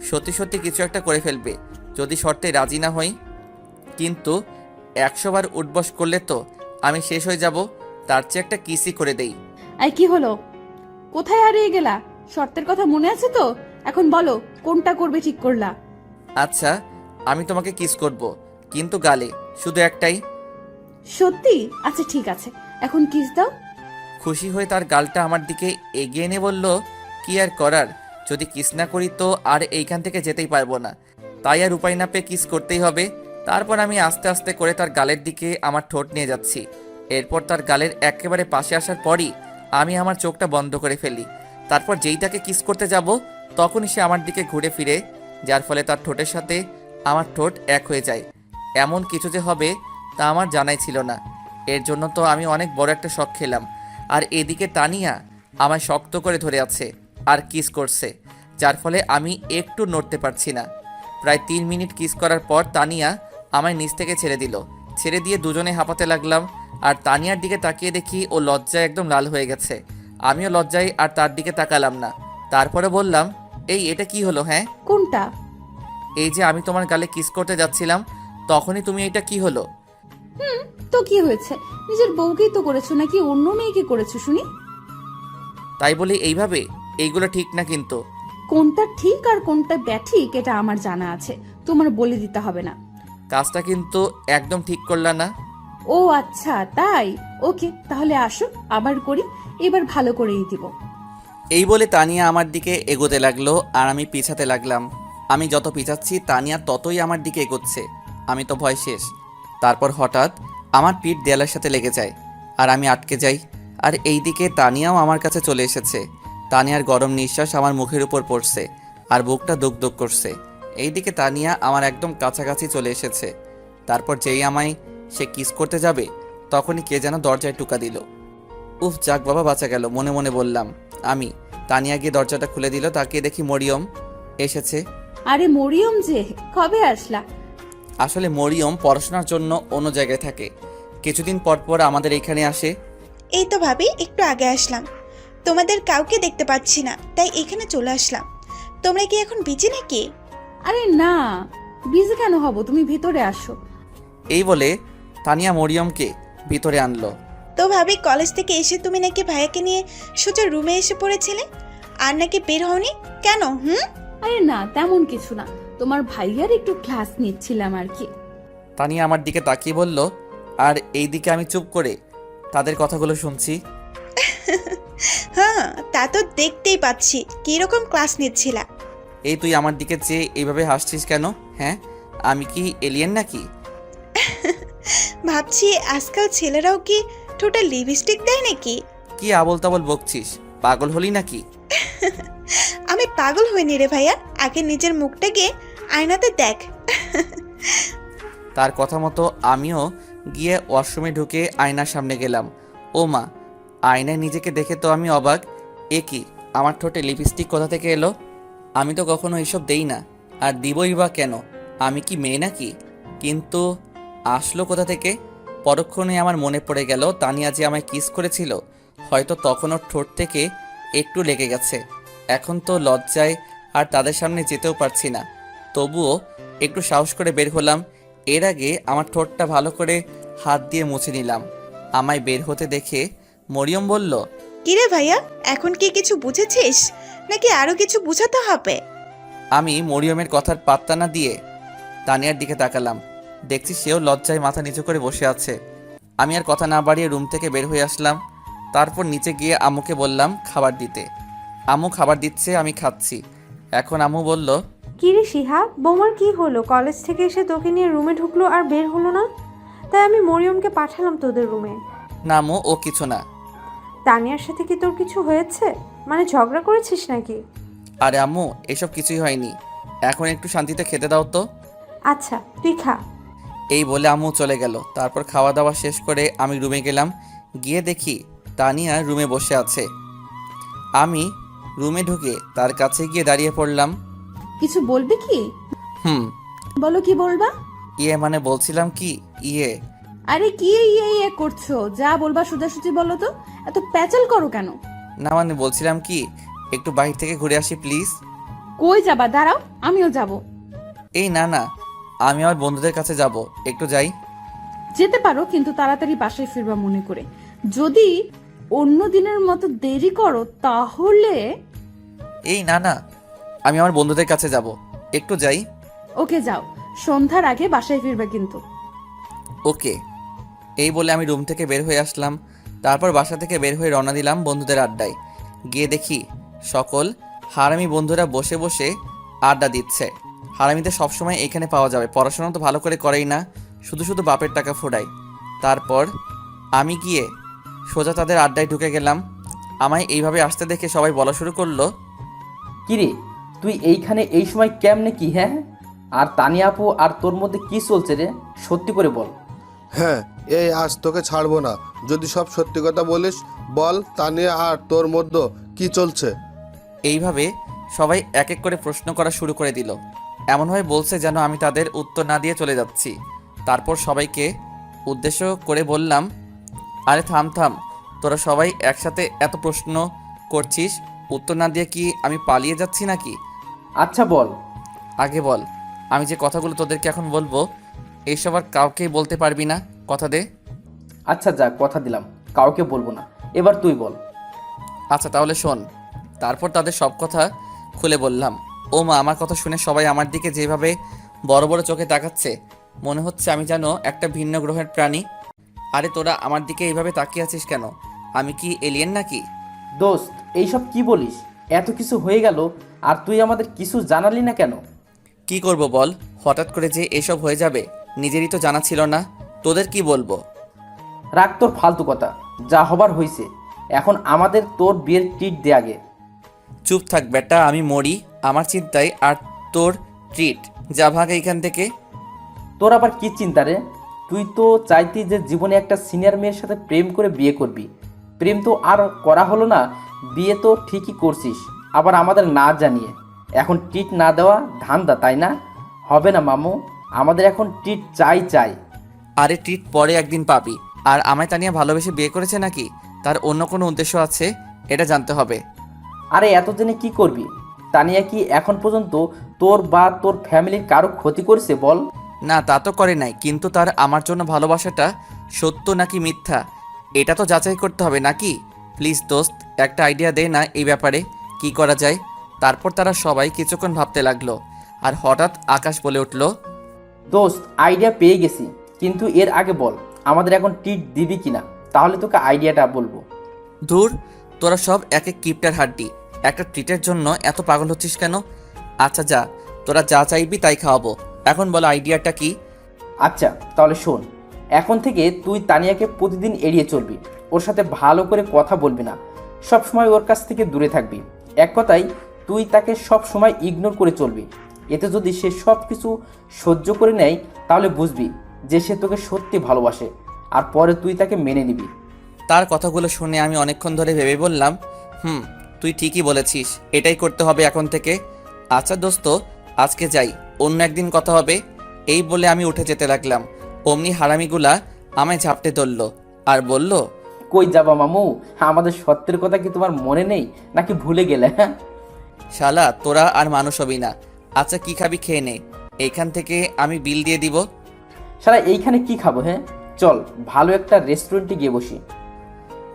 সত্যি সত্যি কিছু একটা করে ফেলবে যদি শর্তে রাজি না হই। কিন্তু 100 বার উঠবস করলে তো আমি শেষ হয়ে যাব, তার চেয়ে একটা কিসই করে দেই। এই কি হলো, কোথায় হারিয়ে গেলা? শর্তের কথা মনে আছে তো? এখন বলো কোনটা করবে ঠিক করলা? আচ্ছা, আমি তোমাকে কিস করব, কিন্তু গালে, শুধু একটাই। সত্যি? আচ্ছা ঠিক আছে, এখন কিস দাও। খুশি হয়ে তার গালটা আমার দিকে এগিয়ে এনে বলল, কি আর করার, যদি কিস না করি তো আর এইখান থেকে যেতেই পারবো না, তাই আর উপায় না পেয়ে কিস করতেই হবে। তারপর আমি আস্তে আস্তে করে তার গালের দিকে আমার ঠোঁট নিয়ে যাচ্ছি। এরপর তার গালের একেবারে পাশে আসার পরই আমি আমার চোখটা বন্ধ করে ফেলি। তারপর যেই তাকে কিস করতে যাব তখনই সে আমার দিকে ঘুরে ফিরে, যার ফলে তার ঠোঁটের সাথে আমার ঠোঁট এক হয়ে যায়। এমন কিছু যে হবে তা আমার জানাই ছিল না। এর জন্য তো আমি অনেক বড় একটা শক খেলাম। আর এদিকে তানিয়া আমায় শক্ত করে ধরে আছে আর কিস করছে, যার ফলে আমি একটু নড়তে পারছি না। প্রায় 3 মিনিট কিস করার পর তানিয়া আমায় নিচ থেকে ছেড়ে দিল। ছেড়ে দিয়ে দুজনে হাঁপাতে লাগলাম। আর তানিয়ার দিকে তাকিয়ে দেখি ও লজ্জায় একদম লাল হয়ে গেছে। আমিও লজ্জায় আর তার দিকে তাকালাম না। তারপরে বললাম, এই এটা কি হলো? হ্যাঁ, কোনটা? এই যে আমি তোমার গালে কিস করতে যাচ্ছিলাম তখনই তুমি এটা কি হলো? তো কি হয়েছে? নিজের বউকেই তো করেছো, নাকি অন্য মেয়েকে করেছো শুনি? তাই বলি এইভাবে? এইগুলো ঠিক না কিন্তু। কোনটা ঠিক আর কোনটা ব্যাঠিক এটা আমার জানা আছে, তোমার বলে দিতে হবে না। কাজটা কিন্তু একদম ঠিক করলা না। ও আচ্ছা তাই, ওকে তাহলে আসো আবার করি, এবার ভালো করেই দিব। এই বলে তানিয়া আমার দিকে এগোতে লাগলো আর আমি পিছাতে লাগলাম। আমি যত পিছাচ্ছি তানিয়া ততই আমার দিকে এগোচ্ছে। আমি তো ভয় শেষ। তারপর হঠাৎ আমার পিঠ দেয়ালের সাথে লেগে যায় আর আমি আটকে যাই। আর এই দিকে তানিয়াও আমার কাছে চলে এসেছে। তানিয়ার গরম নিঃশ্বাস আমার মুখের উপর পড়ছে আর বুকটা দুক দুক করছে। এই দিকে তানিয়া আমার একদম কাছাকাছি চলে এসেছে। তারপর যেই আমায় সে কিস করতে যাবে তখনই কে যেন দরজায় টোকা দিল। উফ, যাক বাবা, বাঁচা গেল, মনে মনে বললাম আমি। তানিয়া গিয়ে দরজাটা খুলে দিল। তাকিয়ে দেখি মরিয়ম এসেছে। আরে মরিয়ম যে, কবে আসলা? আসলে মরিয়ম পড়াশোনার জন্য অন্য জায়গায় থাকে, কিছুদিন পর পর আমাদের এখানে আসে। এই তো ভাবি, একটু আগে আসলাম, তোমাদের কাউকে দেখতে পাচ্ছি না, তাই এখানে চলে আসলাম। তোমরা কি এখন বিজি নাকি? আরে না, বিজি কেন হব, তুমি ভিতরে আসো। এই বলে তানিয়া মরিয়মকে ভিতরে আনলো। তো ভাবি, কলেজ থেকে এসে তুমি নাকি ভাইয়াকে নিয়ে সোজা রুমে এসে পড়েছিলে, আর নাকি বের হওনি কেন? আরে না, তেমন কিছু না, তোমার ভাইয়ার একটু ক্লাস নিচ্ছিলাম আর কি। তানিয়া আমার দিকে তাকিয়ে বলল, আর এই দিকে আমি চুপ করে তাদের কথাগুলো শুনছি। হ্যাঁ, তা তো দেখতেই পাচ্ছি। কিরকম ক্লাস নিচ্ছিলা? এই তুই আমার দিকে চেয়ে এইভাবে হাসছিস কেন? হ্যাঁ, আমি কি এলিয়েন নাকি? ভাবছি আজকাল ছেলেরাও কি ঠোঁটে লিপস্টিক দেয় নাকি? কি আবল তাবল বকছিস? পাগল হলি নাকি? আমি পাগল হইনি রে ভাইয়া, আগে নিজের মুখটা গিয়ে আয়নাতে দেখ। তার কথা মতো আমিও গিয়ে ওয়াশরুমে ঢুকে আয়নার সামনে গেলাম। ও মা, আয়নায় নিজেকে দেখে তো আমি অবাক। এ কি, আমার ঠোঁটে লিপস্টিক কোথা থেকে এলো? আমি তো কখনো এসব দেই না, আর দিবই বা কেন? আমি কি মেয়ে নাকি? কিন্তু আসলো কোথা থেকে? পরক্ষণে আমার মনে পড়ে গেল তানিয়া যে আমায় কিস করেছিল, হয়তো তখন ওর ঠোঁট থেকে একটু লেগে গেছে। এখন তো লজ্জায় আর তাদের সামনে যেতেও পারছি না, তবুও একটু সাহস করে বের হলাম। এর আগে আমার ঠোঁটটা ভালো করে হাত দিয়ে মুছে নিলাম। আমায় বের হতে দেখে মরিয়ম বলল, কিরে ভাইয়া, এখন কি কিছু বুঝেছিস নাকি আরো কিছু বুঝাতে হবে? আমি মরিয়মের কথার পাত্তা না দিয়ে তানিয়ার দিকে তাকালাম। দেখছি সেও লজ্জায় মাথা নিচু করে বসে আছে। আমি আর কথা না বাড়িয়ে রুম থেকে বের হয়ে আসলাম। তারপর নিচে গিয়ে আম্মুকে বললাম খাবার দিতে। আম্মু খাবার দিচ্ছে, আমি খাচ্ছি। এখন আম্মু বলল, কি রে শিহাব, বৌমার কি হলো? কলেজ থেকে এসে তোকে নিয়ে রুমে ঢুকলো আর বের হলো না, তাই আমি মরিয়মকে পাঠালাম তোদের রুমে। না আম্মু, ও কিছু না। তানিয়ার সাথে কি তোর কিছু হয়েছে? মানে ঝগড়া করেছিস নাকি? আরে আম্মু, এসব কিছুই হয়নি, এখন একটু শান্তিতে খেতে দাও তো। আচ্ছা তুই খা। এই বলে আম্মু চলে গেল। তারপর খাওয়া দাওয়া শেষ করে আমি রুমে গেলাম। গিয়ে দেখি তানিয়া রুমে বসে আছে। আমি রুমে ঢুকে তার কাছে গিয়ে দাঁড়িয়ে পড়লাম। কিছু বলবে কি? হুম। বলো, কি বলবা? মানে বলছিলাম কি, আরে কি ইয়ে করছো, যা বলবা সোজাসুজি বলো তো, এত প্যাচাল করো কেন? না মানে বলছিলাম কি, একটু বাইরে থেকে ঘুরে আসি প্লিজ। কই যাবা? দাঁড়াও, আমিও যাব। এই না না, আমি আমার বন্ধুদের কাছে যাব, একটু যাই। যেতে পারো, কিন্তু তাড়াতাড়ি বাসায় ফিরবা মনে করে। যদি অন্য দিনের মতো দেরি করো তাহলে। এই না না, আমি আমার বন্ধুদের কাছে যাব, একটু যাই। ওকে যাও, সন্ধ্যার আগে বাসায় ফিরবে কিন্তু। ওকে। এই বলে আমি রুম থেকে বের হয়ে আসলাম। তারপর বাসা থেকে বের হয়ে রওনা দিলাম বন্ধুদের আড্ডায়। গিয়ে দেখি সকল হারামি বন্ধুরা বসে বসে আড্ডা দিচ্ছে। হারামিদের সবসময় এখানে পাওয়া যাবে, পড়াশোনা তো ভালো করে করেই না, শুধু শুধু বাপের টাকা ফোড়ায়। তারপর আমি গিয়ে সোজা তাদের আড্ডায় ঢুকে গেলাম। আমায় এইভাবে আসতে দেখে সবাই বলা শুরু করলো, কিরে তুই এইখানে এই সময় কেমনে কি? হ্যাঁ, আর তানিয়া আপু আর তোর মধ্যে কি চলছে রে? সত্যি করে বল। হ্যাঁ, এই আজ তোকে ছাড়বো না। যদি সব সত্যি কথা বলিস, বল তানিয়া আর তোর মধ্যে কি চলছে। এইভাবে সবাই এক এক করে প্রশ্ন করা শুরু করে দিল। এমনভাবে বলছে যেন আমি তাদের উত্তর না দিয়ে চলে যাচ্ছি। তারপর সবাইকে উদ্দেশ্য করে বললাম, আরে থাম থাম, তোরা সবাই একসাথে এত প্রশ্ন করছিস, উত্তর না দিয়ে কি আমি পালিয়ে যাচ্ছি নাকি? আচ্ছা বল। আগে বল, আমি যে কথাগুলো তোদেরকে এখন বলবো এইসব আর কাউকেই বলতে পারবি না, কথা দে। আচ্ছা যা, কথা দিলাম, কাউকে বলবো না। এবার তুই বল। আচ্ছা তাহলে শোন। তারপর তাদের সব কথা খুলে বললাম। ও মা, আমার কথা শুনে সবাই আমার দিকে যেভাবে বড় বড় চোখে তাকাচ্ছে, মনে হচ্ছে আমি যেন একটা ভিন্ন গ্রহের প্রাণী। আরে তোরা আমার দিকে এইভাবে তাকিয়ে আছিস কেন? আমি কি এলিয়েন নাকি? দোস্ত, এইসব কি বলিস? এত কিছু হয়ে গেল আর তুই আমাদের কিছু জানালি না কেন? কি করব বল, হঠাৎ করে যে এসব হয়ে যাবে নিজেরই তো জানা ছিল না। তোদের কি বলবো? রাখ তোর ফালতু কথা, যা হবার হয়েছে। এখন আমাদের তোর বিয়ের ট্রিট দে আগে। চুপ থাক বেটা, আমি মরি আমার চিন্তায়, আর তোর ট্রিট। যা ভাগ এইখান থেকে। তোর আবার কি চিন্তা রে? তুই তো চাইতি যে জীবনে একটা সিনিয়র মেয়ের সাথে প্রেম করে বিয়ে করবি। প্রেম তো আর করা হলো না, বিয়ে তো ঠিকই করছিস, আবার আমাদের না জানিয়ে। এখন ট্রিট না দেওয়া ধান্দা, তাই না? হবে না মামু, আমাদের এখন ট্রিট চাই চাই। আরে ট্রিট পরে একদিন পাবি। আর আমায় তানিয়া ভালোবেসে বিয়ে করেছে নাকি তার অন্য কোনো উদ্দেশ্য আছে, এটা জানতে হবে। আরে এত জেনে কি করবি? তানিয়া কি এখন পর্যন্ত তোর বা তোর ফ্যামিলির কারো ক্ষতি করেছে বল? না, তা তো করে নাই, কিন্তু তার আমার জন্য ভালোবাসাটা সত্য নাকি মিথ্যা এটা তো যাচাই করতে হবে নাকি? প্লিজ দোস্ত, একটা আইডিয়া দে না এই ব্যাপারে, কি করা যায়। তারপর তারা সবাই কিছুক্ষণ ভাবতে লাগলো। আর হঠাৎ আকাশ বলে উঠল, দোস্ত, আইডিয়া পেয়ে গেছি, কিন্তু এর আগে বল আমাদের এখন ট্রিট দিবি কিনা, তাহলে তোকে আইডিয়াটা বলবো। ধুর, তোরা সব এক এক কিপটার হাড্ডি, একটা ট্রিটের জন্য এত পাগল হচ্ছিস কেন? আচ্ছা যা, তোরা যা চাইবি তাই খাওয়াবো। এখন বলো আইডিয়াটা কি? আচ্ছা তাহলে শোন, এখন থেকে তুই তানিয়াকে প্রতিদিন এড়িয়ে চলবি, ওর সাথে ভালো করে কথা বলবি না, সব সময় ওর কাছ থেকে দূরে থাকবি। এক কথায় তুই তাকে সব সময় ইগনোর করে চলবি। এতে যদি সে সব কিছু সহ্য করে নেয় তাহলে বুঝবি যে সে তোকে সত্যি ভালোবাসে, আর পরে তুই তাকে মেনে নিবি। তার কথাগুলো শুনে আমি অনেকক্ষণ ধরে ভেবে বললাম, তুই ঠিকই বলেছিস, এটাই করতে হবে এখন থেকে। আচ্ছা দোস্ত, আজকে যাই, অন্য একদিন কথা হবে। এই বলে আমি উঠে যেতে লাগলাম। অমনি হারামিগুলা আমায় ঝাপটে ধরল আর বলল, কই যাবা মামু? আমাদের সত্যের কথা কি তোমার মনে নেই নাকি ভুলে গেলে? হ্যাঁ শালা তোরা আর মানুষ হবি না। আচ্ছা কি খাবি খেয়ে নে, এইখান থেকে আমি বিল দিয়ে দিব। সারা এইখানে কি খাবো? হ্যাঁ চল ভালো একটা রেস্টুরেন্টে গিয়ে বসি।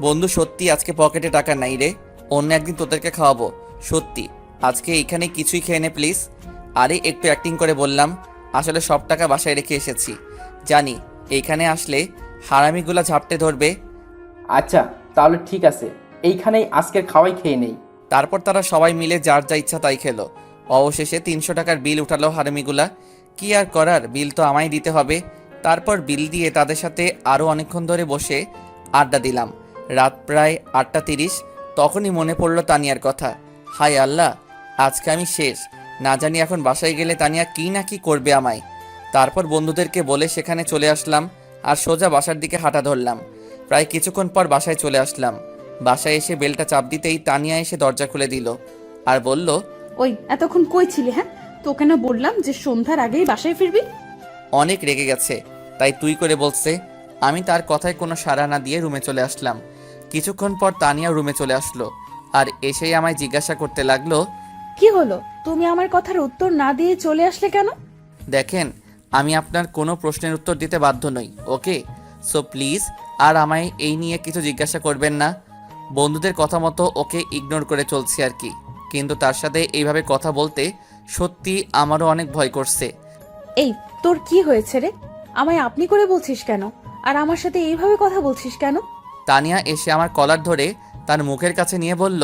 বন্ধু সত্যি আজকে পকেটে টাকা নাই রে, অন্য একদিন তোদেরকে খাওয়াবো। সত্যি আজকে এইখানে কিছুই খেয়ে নে প্লিজ। আরে একটু অ্যাক্টিং করে বললাম, আসলে সব টাকা বাসায় রেখে এসেছি। জানি এইখানে আসলে হারামিগুলা ঝাপটে ধরবে। আচ্ছা তাহলে ঠিক আছে, এইখানেই আজকের খাওয়াই খেয়ে নেই। তারপর তারা সবাই মিলে যার যা ইচ্ছা তাই খেলো। অবশেষে 300 টাকার বিল উঠালো হারামিগুলা। কি আর করার, বিল তো আমায় দিতে হবে। তারপর বিল দিয়ে তাদের সাথে আরও অনেকক্ষণ ধরে বসে আড্ডা দিলাম। রাত প্রায় 8:30। তখনই মনে পড়লো তানিয়ার কথা। হায় আল্লাহ, আজকে আমি শেষ। না জানি এখন বাসায় গেলে তানিয়া কি না কি করবে আমায়। তারপর বন্ধুদেরকে বলে সেখানে চলে আসলাম আর সোজা বাসার দিকে হাঁটা ধরলাম। প্রায় কিছুক্ষণ পর বাসায় চলে আসলাম। বাসায় এসে বেলটা চাপ দিতেই তানিয়া এসে দরজা খুলে দিল আর বলল, ওই এতক্ষণ কই ছিলি? হ্যাঁ, তোকে না বললাম যে সন্ধ্যার আগেই বাসায় ফিরবি? অনেক রেগে গেছে তাই তুই করে বলছে। আমি তার কথায় কোনো সাড়া না দিয়ে রুমে চলে আসলাম। কিছুক্ষণ পর তানিয়া রুমে চলে আসলো আর এসেই আমায় জিজ্ঞাসা করতে লাগলো, কি হলো, তুমি আমার কথার উত্তর না দিয়ে চলে আসলে কেন? দেখেন, আমি আপনার কোনো প্রশ্নের উত্তর দিতে বাধ্য নই, ওকে? সো প্লিজ আর আমায় এই নিয়ে কিছু জিজ্ঞাসা করবেন না। বন্ধুদের কথা মতো ওকে ইগনোর করে চলছি আর কি, কিন্তু তার সাথে এইভাবে কথা বলতে সত্যি আমারও অনেক ভয় করছে। এই তোর কি হয়েছে রে? আমায় আপনি করে বলছিস কেন? আর আমার সাথে এইভাবে কথা বলছিস কেন? তানিয়া এসে আমার কলার ধরে তার মুখের কাছে নিয়ে বলল,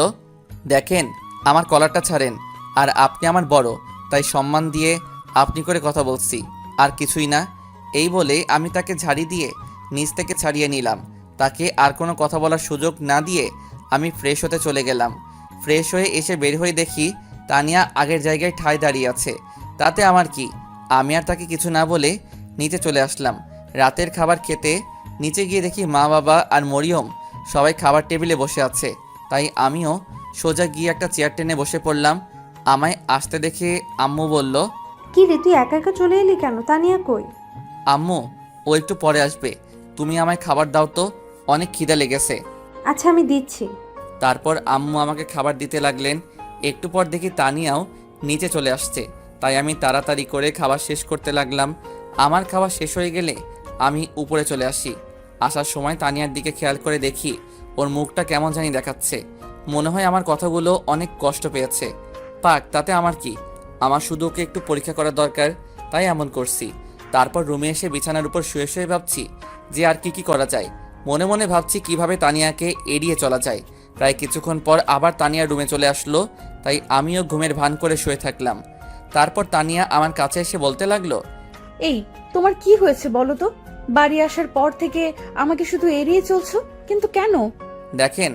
দেখেন আমার কলারটা ছাড়েন, আর আপনি আমার বড়, তাই সম্মান দিয়ে আপনি করে কথা বলছি, আর কিছুই না। এই বলে আমি তাকে ঝাড়ি দিয়ে নিচ থেকে ছাড়িয়ে নিলাম। তাকে আর কোনো কথা বলার সুযোগ না দিয়ে আমি ফ্রেশ হতে চলে গেলাম। ফ্রেশ হয়ে এসে বের হয়ে দেখি তানিয়া আগের জায়গায় ঠায় দাঁড়িয়ে আছে। তাতে আমার কি, আমি আর তাকে কিছু না বলে নিচে চলে আসলাম। রাতের খাবার খেতে নিচে গিয়ে দেখি মা, বাবা আর মরিয়ম সবাই খাবার টেবিলে বসে আছে। তাই আমিও সোজা গিয়ে একটা চেয়ার টেনে বসে পড়লাম। আমায় আসতে দেখে আম্মু বলল, কি রে, তুই একা একা চলে এলি কেন? তানিয়া কই? আম্মু ও একটু পরে আসবে, তুমি আমায় খাবার দাও তো, অনেক খিদে লেগেছে। আচ্ছা, আমি দিচ্ছি। তারপর আম্মু আমাকে খাবার দিতে লাগলেন। একটু পর দেখি তানিয়াও নিচে চলে আসছে, তাই আমি তাড়াতাড়ি করে খাবার শেষ করতে লাগলাম। আমার খাবার শেষ হয়ে গেলে আমি উপরে চলে আসি। আসার সময় তানিয়ার দিকে খেয়াল করে দেখি ওর মুখটা কেমন জানি দেখাচ্ছে। মনে হয় আমার কথাগুলো অনেক কষ্ট পেয়েছে। পাক, তাতে আমার কি, আমার শুধু ওকে একটু পরীক্ষা করা দরকার, তাই এমন করছি। তারপর রুমে এসে বিছানার উপর শুয়ে শুয়ে ভাবছি যে আর কি করা যায়। মনে মনে ভাবছি কিভাবে তানিয়াকে এড়িয়ে চলা যায়। প্রায় কিছুক্ষণ পর আবার তানিয়া রুমে চলে আসলো, তাই আমিও ঘুমের ভান করে শুয়ে থাকলাম। তারপর তানিয়া আমার কাছে এসে বলতে লাগলো, এই, তোমার কি হয়েছে বলো তো? বাড়ি আসার পর থেকে আমাকে শুধু এড়িয়ে চলছো, কিন্তু কেন? দেখেন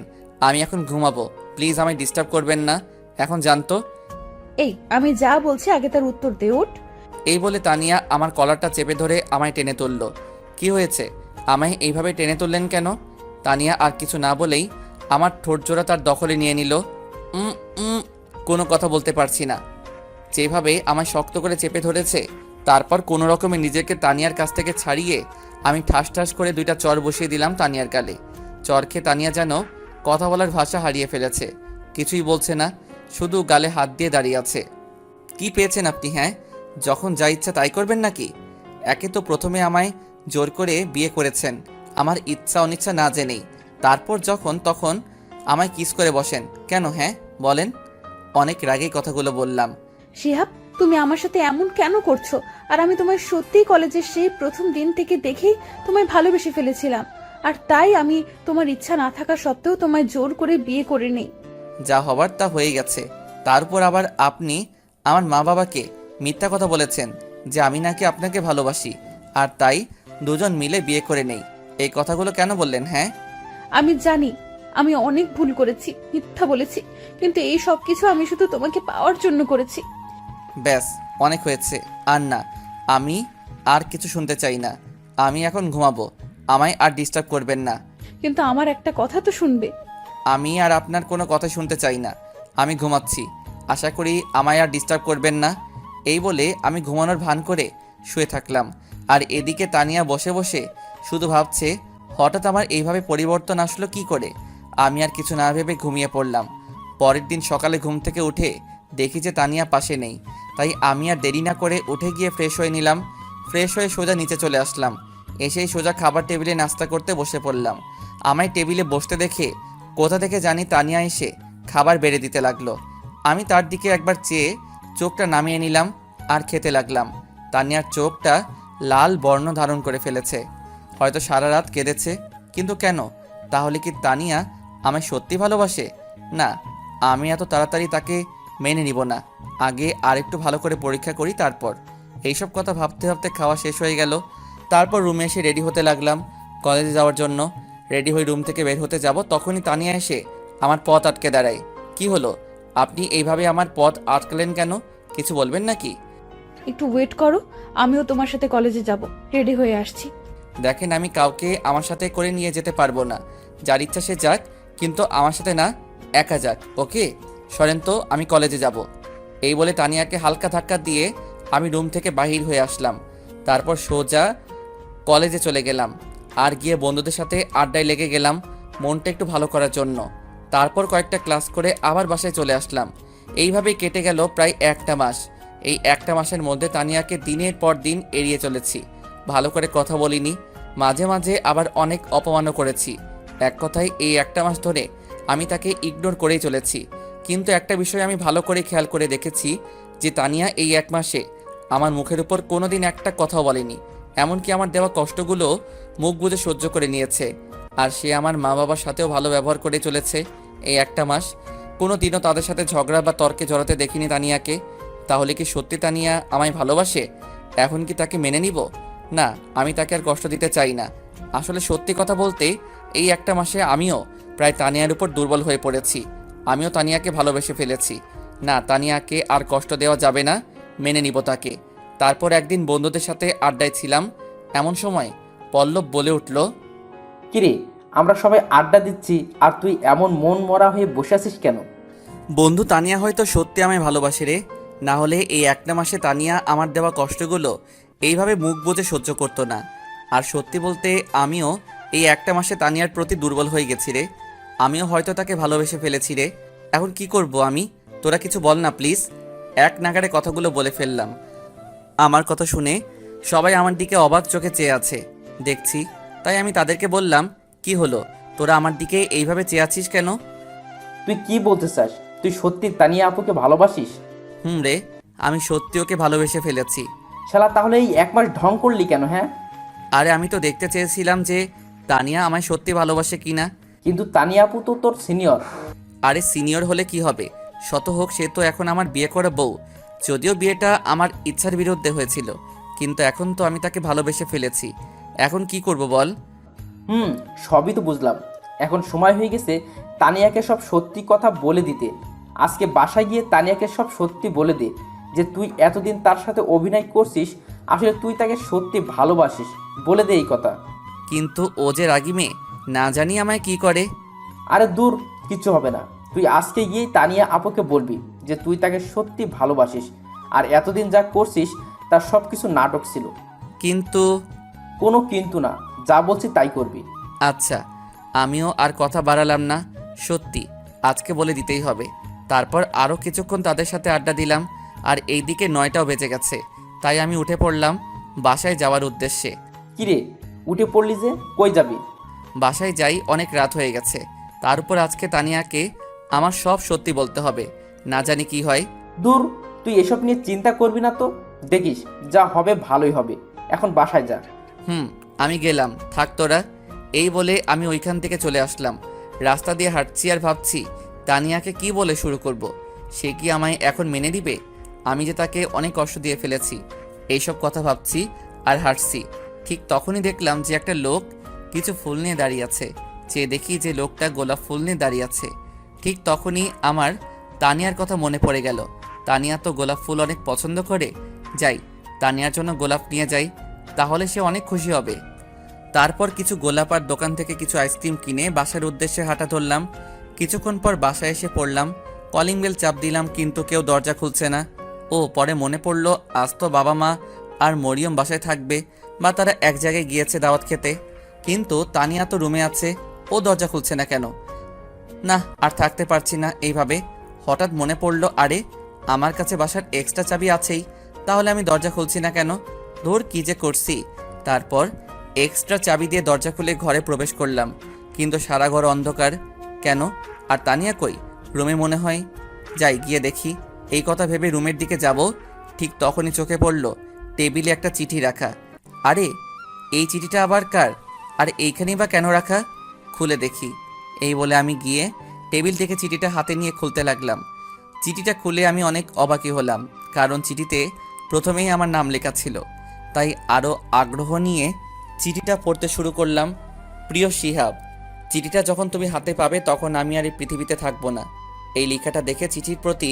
আমি এখন ঘুমাবো, প্লিজ আমায় ডিস্টার্ব করবেন না, এখন জানতো। এই, আমি যা বলছি আগে তার উত্তর দে, ওঠ। এই বলে তানিয়া আমার কলারটা চেপে ধরে আমায় টেনে তুলল। কি হয়েছে, আমায় এইভাবে টেনে তুললেন কেন? তানিয়া আর কিছু না বলেই আমার ঠোঁটজোড়া তার দখলে নিয়ে নিল। কোনো কথা বলতে পারছি না, যেভাবে আমায় শক্ত করে চেপে ধরেছে। তারপর কোনো রকমে নিজেকে তানিয়ার কাছ থেকে ছাড়িয়ে আমি ঠাস ঠাস করে 2টা চর বসিয়ে দিলাম তানিয়ার গালে। চর খেয়ে তানিয়া যেন কথা বলার ভাষা হারিয়ে ফেলেছে, কিছুই বলছে না, শুধু গালে হাত দিয়ে দাঁড়িয়ে আছে। কি পেয়েছেন আপনি? হ্যাঁ, যখন যা ইচ্ছা তাই করবেন নাকি? একে তো প্রথমে আমায় জোর করে বিয়ে করেছেন আমার ইচ্ছা অনিচ্ছা না জেনেই, তারপর যখন তখন আমায় কিস করে বসেন কেন? হ্যাঁ বলেন। অনেক রাগেই কথাগুলো বললাম। শিহাব, তুমি আমার সাথে এমন কেন করছো? আর আমি তোমায় সত্যিই কলেজের সেই প্রথম দিন থেকে দেখেই তোমায় ভালোবেসে ফেলেছিলাম, আর তাই আমি তোমার ইচ্ছা না থাকা সত্ত্বেও তোমায় জোর করে বিয়ে করে নেই। যা হবার তা হয়ে গেছে। তারপর আবার আপনি আমার মা বাবাকে মিথ্যা কথা বলেছেন যে আমি নাকি আপনাকে ভালোবাসি, আর তাই দুজন মিলে বিয়ে করে নেই। এই কথাগুলো কেন বললেন? হ্যাঁ, আমি জানি আমি অনেক ভুল করেছি, মিথ্যা বলেছি, কিন্তু এই সব কিছু আমি শুধু তোমাকে পাওয়ার জন্য করেছি। ব্যাস, অনেক হয়েছে, আর না, আমি আর কিছু শুনতে চাই না। আমি এখন ঘুমাবো, আমায় আর ডিস্টার্ব করবেন না। কিন্তু আমার একটা কথা তো শুনবে। আমি আর আপনার কোনো কথা শুনতে চাই না, আমি ঘুমাচ্ছি, আশা করি আমায় আর ডিস্টার্ব করবেন না। এই বলে আমি ঘুমানোর ভান করে শুয়ে থাকলাম। আর এদিকে তানিয়া বসে বসে শুধু ভাবছে হঠাৎ আমার এইভাবে পরিবর্তন আসলো কি করে। আমি আর কিছু না ভেবে ঘুমিয়ে পড়লাম। পরের দিন সকালে ঘুম থেকে উঠে দেখি যে তানিয়া পাশে নেই, তাই আমি আর দেরি না করে উঠে গিয়ে ফ্রেশ হয়ে নিলাম। ফ্রেশ হয়ে সোজা নিচে চলে আসলাম। এসেই সোজা খাবার টেবিলে নাস্তা করতে বসে পড়লাম। আমায় টেবিলে বসতে দেখে কোথা থেকে জানি তানিয়া এসে খাবার বেড়ে দিতে লাগলো। আমি তার দিকে একবার চেয়ে চোখটা নামিয়ে নিলাম আর খেতে লাগলাম। তানিয়ার চোখটা লাল বর্ণ ধারণ করে ফেলেছে, হয়তো সারা রাত কেঁদেছে। কিন্তু কেন? তাহলে কি তানিয়া আমায় সত্যি ভালোবাসে? না, আমি এত তাড়াতাড়ি তাকে মেনে নিব না, আগে আর একটু ভালো করে পরীক্ষা করি তারপর। এইসব কথা ভাবতে ভাবতে খাওয়া শেষ হয়ে গেল। তারপর রুমে এসে রেডি হতে লাগলাম কলেজে যাওয়ার জন্য। রেডি হয়ে রুম থেকে বের হতে যাব, তখনই তানিয়া এসে আমার পথ আটকে দাঁড়ায়। কি হলো, আপনি এইভাবে আমার পথ আটকালেন কেন? কিছু বলবেন নাকি? একটু ওয়েট করো, আমিও তোমার সাথে কলেজে যাব, রেডি হয়ে আসছি। দেখেন, আমি কাউকে আমার সাথে করে নিয়ে যেতে পারবো না, যার ইচ্ছা সে যাক, কিন্তু আমার সাথে না, একা যাক। ওকে সরেন তো, আমি কলেজে যাব। এই বলে তানিয়াকে হালকা ধাক্কা দিয়ে আমি রুম থেকে বাহির হয়ে আসলাম। তারপর সোজা কলেজে চলে গেলাম আর গিয়ে বন্ধুদের সাথে আড্ডায় লেগে গেলাম মনটা একটু ভালো করার জন্য। তারপর কয়েকটা ক্লাস করে আবার বাসায় চলে আসলাম। এইভাবেই কেটে গেল প্রায় একটা মাস। এই একটা মাসের মধ্যে তানিয়াকে দিনের পর দিন এড়িয়ে চলেছি, ভালো করে কথা বলিনি, মাঝে মাঝে আবার অনেক অপমানও করেছি। এক কথায় এই একটা মাস ধরে আমি তাকে ইগনোর করেই চলেছি। কিন্তু একটা বিষয় আমি ভালো করে খেয়াল করে দেখেছি যে তানিয়া এই এক মাসে আমার মুখের উপর কোনোদিন একটা কথাও বলেনি, এমনকি আমার দেওয়া কষ্টগুলো মুখ বুজে সহ্য করে নিয়েছে। আর সে আমার মা বাবার সাথেও ভালো ব্যবহার করে চলেছে এই একটা মাস। কোনো দিনও তাদের সাথে ঝগড়া বা তর্কে জড়াতে দেখিনি তানিয়াকে। তাহলে কি সত্যি তানিয়া আমায় ভালোবাসে? এখন কি তাকে মেনে নিব? না, আমি তাকে আর কষ্ট দিতে চাই না। আসলে সত্যি কথা বলতে এই একটা মাসে আমিও প্রায় তানিয়ার উপর দুর্বল হয়ে পড়েছি। আমিও তানিয়াকে ভালোবেসে ফেলেছি। না, তানিয়াকে আর কষ্ট দেওয়া যাবে না, মেনে নিব তাকে। তারপর একদিন বন্ধুদের সাথে আড্ডায় ছিলাম, এমন সময় পল্লব বলে উঠল, কিরে, আমরা সবাই আড্ডা দিচ্ছি আর তুই এমন মন মরা হয়ে বসে আছিস কেন? বন্ধু তানিয়া হয়তো সত্যি আমায় ভালোবাসে রে। না হলে এই একটা মাসে তানিয়া আমার দেওয়া কষ্টগুলো এইভাবে মুখ বুজে সহ্য করতো না। আর সত্যি বলতে আমিও এই একটা মাসে তানিয়ার প্রতি দুর্বল হয়ে গেছি রে। আমিও হয়তো তাকে ভালোবেসে ফেলেছি রে। এখন কি করব আমি? তোরা কিছু বল না প্লিজ। এক নাগাড়ে কথাগুলো বলে ফেললাম। আমার কথা শুনে সবাই আমার দিকে অবাক চোখে চেয়ে আছে দেখছি। তাই আমি তাদেরকে বললাম, কি হলো, তোরা আমার দিকে এইভাবে চেয়ে আছিস কেন? তুই কি বলতে চাস? তুই সত্যি তানিয়া আপুকে ভালোবাসিস? রে, আমি সত্যি ওকে ভালোবেসে ফেলেছি। শালা, তাহলে এই এক মাস ঢং করলি কেন? হ্যাঁ, আরে আমি তো দেখতে চেয়েছিলাম যে তানিয়া আমায় সত্যি ভালোবাসে কিনা। কিন্তু তানিয়া আপু তো তোর সিনিয়র। আরে সিনিয়র হলে কি হবে, শত হোক সে তো এখন আমার বিয়ে করা বউ। যদিও বিয়েটা আমার ইচ্ছার বিরুদ্ধে হয়েছিল, কিন্তু এখন তো আমি তাকে ভালোবেসে ফেলেছি। এখন কি করব বল? সবই তো বুঝলাম। এখন সময় হয়ে গেছে তানিয়াকে সব সত্যি কথা বলে দিতে। আজকে বাসায় গিয়ে তানিয়াকে সব সত্যি বলে দে যে তুই এতদিন তার সাথে অভিনয় করছিস, আসলে তুই তাকে সত্যি ভালোবাসিস। বলে দে এই কথা। কিন্তু ও যে রাগী মেয়ে, না জানি আমায় কি করে। আরে দূর, কিচ্ছু হবে না। তুই আজকে গিয়েই তানিয়া আপুকে বলবি যে তুই তাকে সত্যি ভালোবাসিস, আর এতদিন যা করছিস তার সব কিছু নাটক ছিল। কিন্তু কোনো কিন্তু না, যা বলছি তাই করবি। আচ্ছা, আমিও আর কথা বাড়ালাম না। সত্যি আজকে বলে দিতেই হবে। তারপর আরও কিছুক্ষণ তাদের সাথে আড্ডা দিলাম, আর এইদিকে 9টাও বেজে গেছে। তাই আমি উঠে পড়লাম বাসায় যাওয়ার উদ্দেশ্যে। কিরে, উঠে পড়লি যে? কই যাবি? বাসায় যাই, অনেক রাত হয়ে গেছে। তার উপর আজকে তানিয়াকে আমার সব সত্যি বলতে হবে, না জানি কি হয়। দূর, তুই এসব নিয়ে চিন্তা করবি না তো। দেখিস যা হবে ভালোই হবে। এখন বাসায় যা। আমি গেলাম, থাক তোরা। এই বলে আমি ওইখান থেকে চলে আসলাম। রাস্তা দিয়ে হাঁটছি আর ভাবছি তানিয়াকে কি বলে শুরু করব। সে কি আমায় এখন মেনে দিবে? আমি যে তাকে অনেক কষ্ট দিয়ে ফেলেছি, এইসব কথা ভাবছি আর হাঁটছি। ঠিক তখনই দেখলাম যে একটা লোক কিছু ফুল নিয়ে দাঁড়িয়ে আছে। চেয়ে দেখি যে লোকটা গোলাপ ফুল নিয়ে দাঁড়িয়ে আছে। ঠিক তখনই আমার তানিয়ার কথা মনে পড়ে গেল। তানিয়া তো গোলাপ ফুল অনেক পছন্দ করে। যাই, তানিয়ার জন্য গোলাপ নিয়ে যাই, তাহলে সে অনেক খুশি হবে। তারপর কিছু গোলাপ আর দোকান থেকে কিছু আইসক্রিম কিনে বাসার উদ্দেশ্যে হাঁটা ধরলাম। কিছুক্ষণ পর বাসায় এসে পড়লাম। কলিং বেল চাপ দিলাম, কিন্তু কেউ দরজা খুলছে না। পরে মনে পড়লো আজ তো বাবা মা আর মরিয়ম বাসায় থাকবে, বা তারা এক জায়গায় গিয়েছে দাওয়াত খেতে। কিন্তু তানিয়া তো রুমে আছে, ও দরজা খুলছে না কেন? না, আর থাকতে পারছি না এইভাবে। হঠাৎ মনে পড়লো, আরে আমার কাছে বাসার এক্সট্রা চাবি আছেই, তাহলে আমি দরজা খুলছি না কেন? ধুর, কি যে করছি। তারপর এক্সট্রা চাবি দিয়ে দরজা খুলে ঘরে প্রবেশ করলাম, কিন্তু সারা ঘর অন্ধকার। কেন? আর তানিয়া কই? রুমে মনে হয়। যাই, গিয়ে দেখি। এই কথা ভেবে রুমের দিকে যাব, ঠিক তখনই চোখে পড়ল টেবিলে একটা চিঠি রাখা। আরে এই চিঠিটা আবার কার? আর এইখানেই বা কেন রাখা? খুলে দেখি। এই বলে আমি গিয়ে টেবিল থেকে চিঠিটা হাতে নিয়ে খুলতে লাগলাম। চিঠিটা খুলে আমি অনেক অবাকই হলাম, কারণ চিঠিতে প্রথমেই আমার নাম লেখা ছিল। তাই আরও আগ্রহ নিয়ে চিঠিটা পড়তে শুরু করলাম। প্রিয় শিহাব, চিঠিটা যখন তুমি হাতে পাবে তখন আমি আর এই পৃথিবীতে থাকবো না। এই লেখাটা দেখে চিঠির প্রতি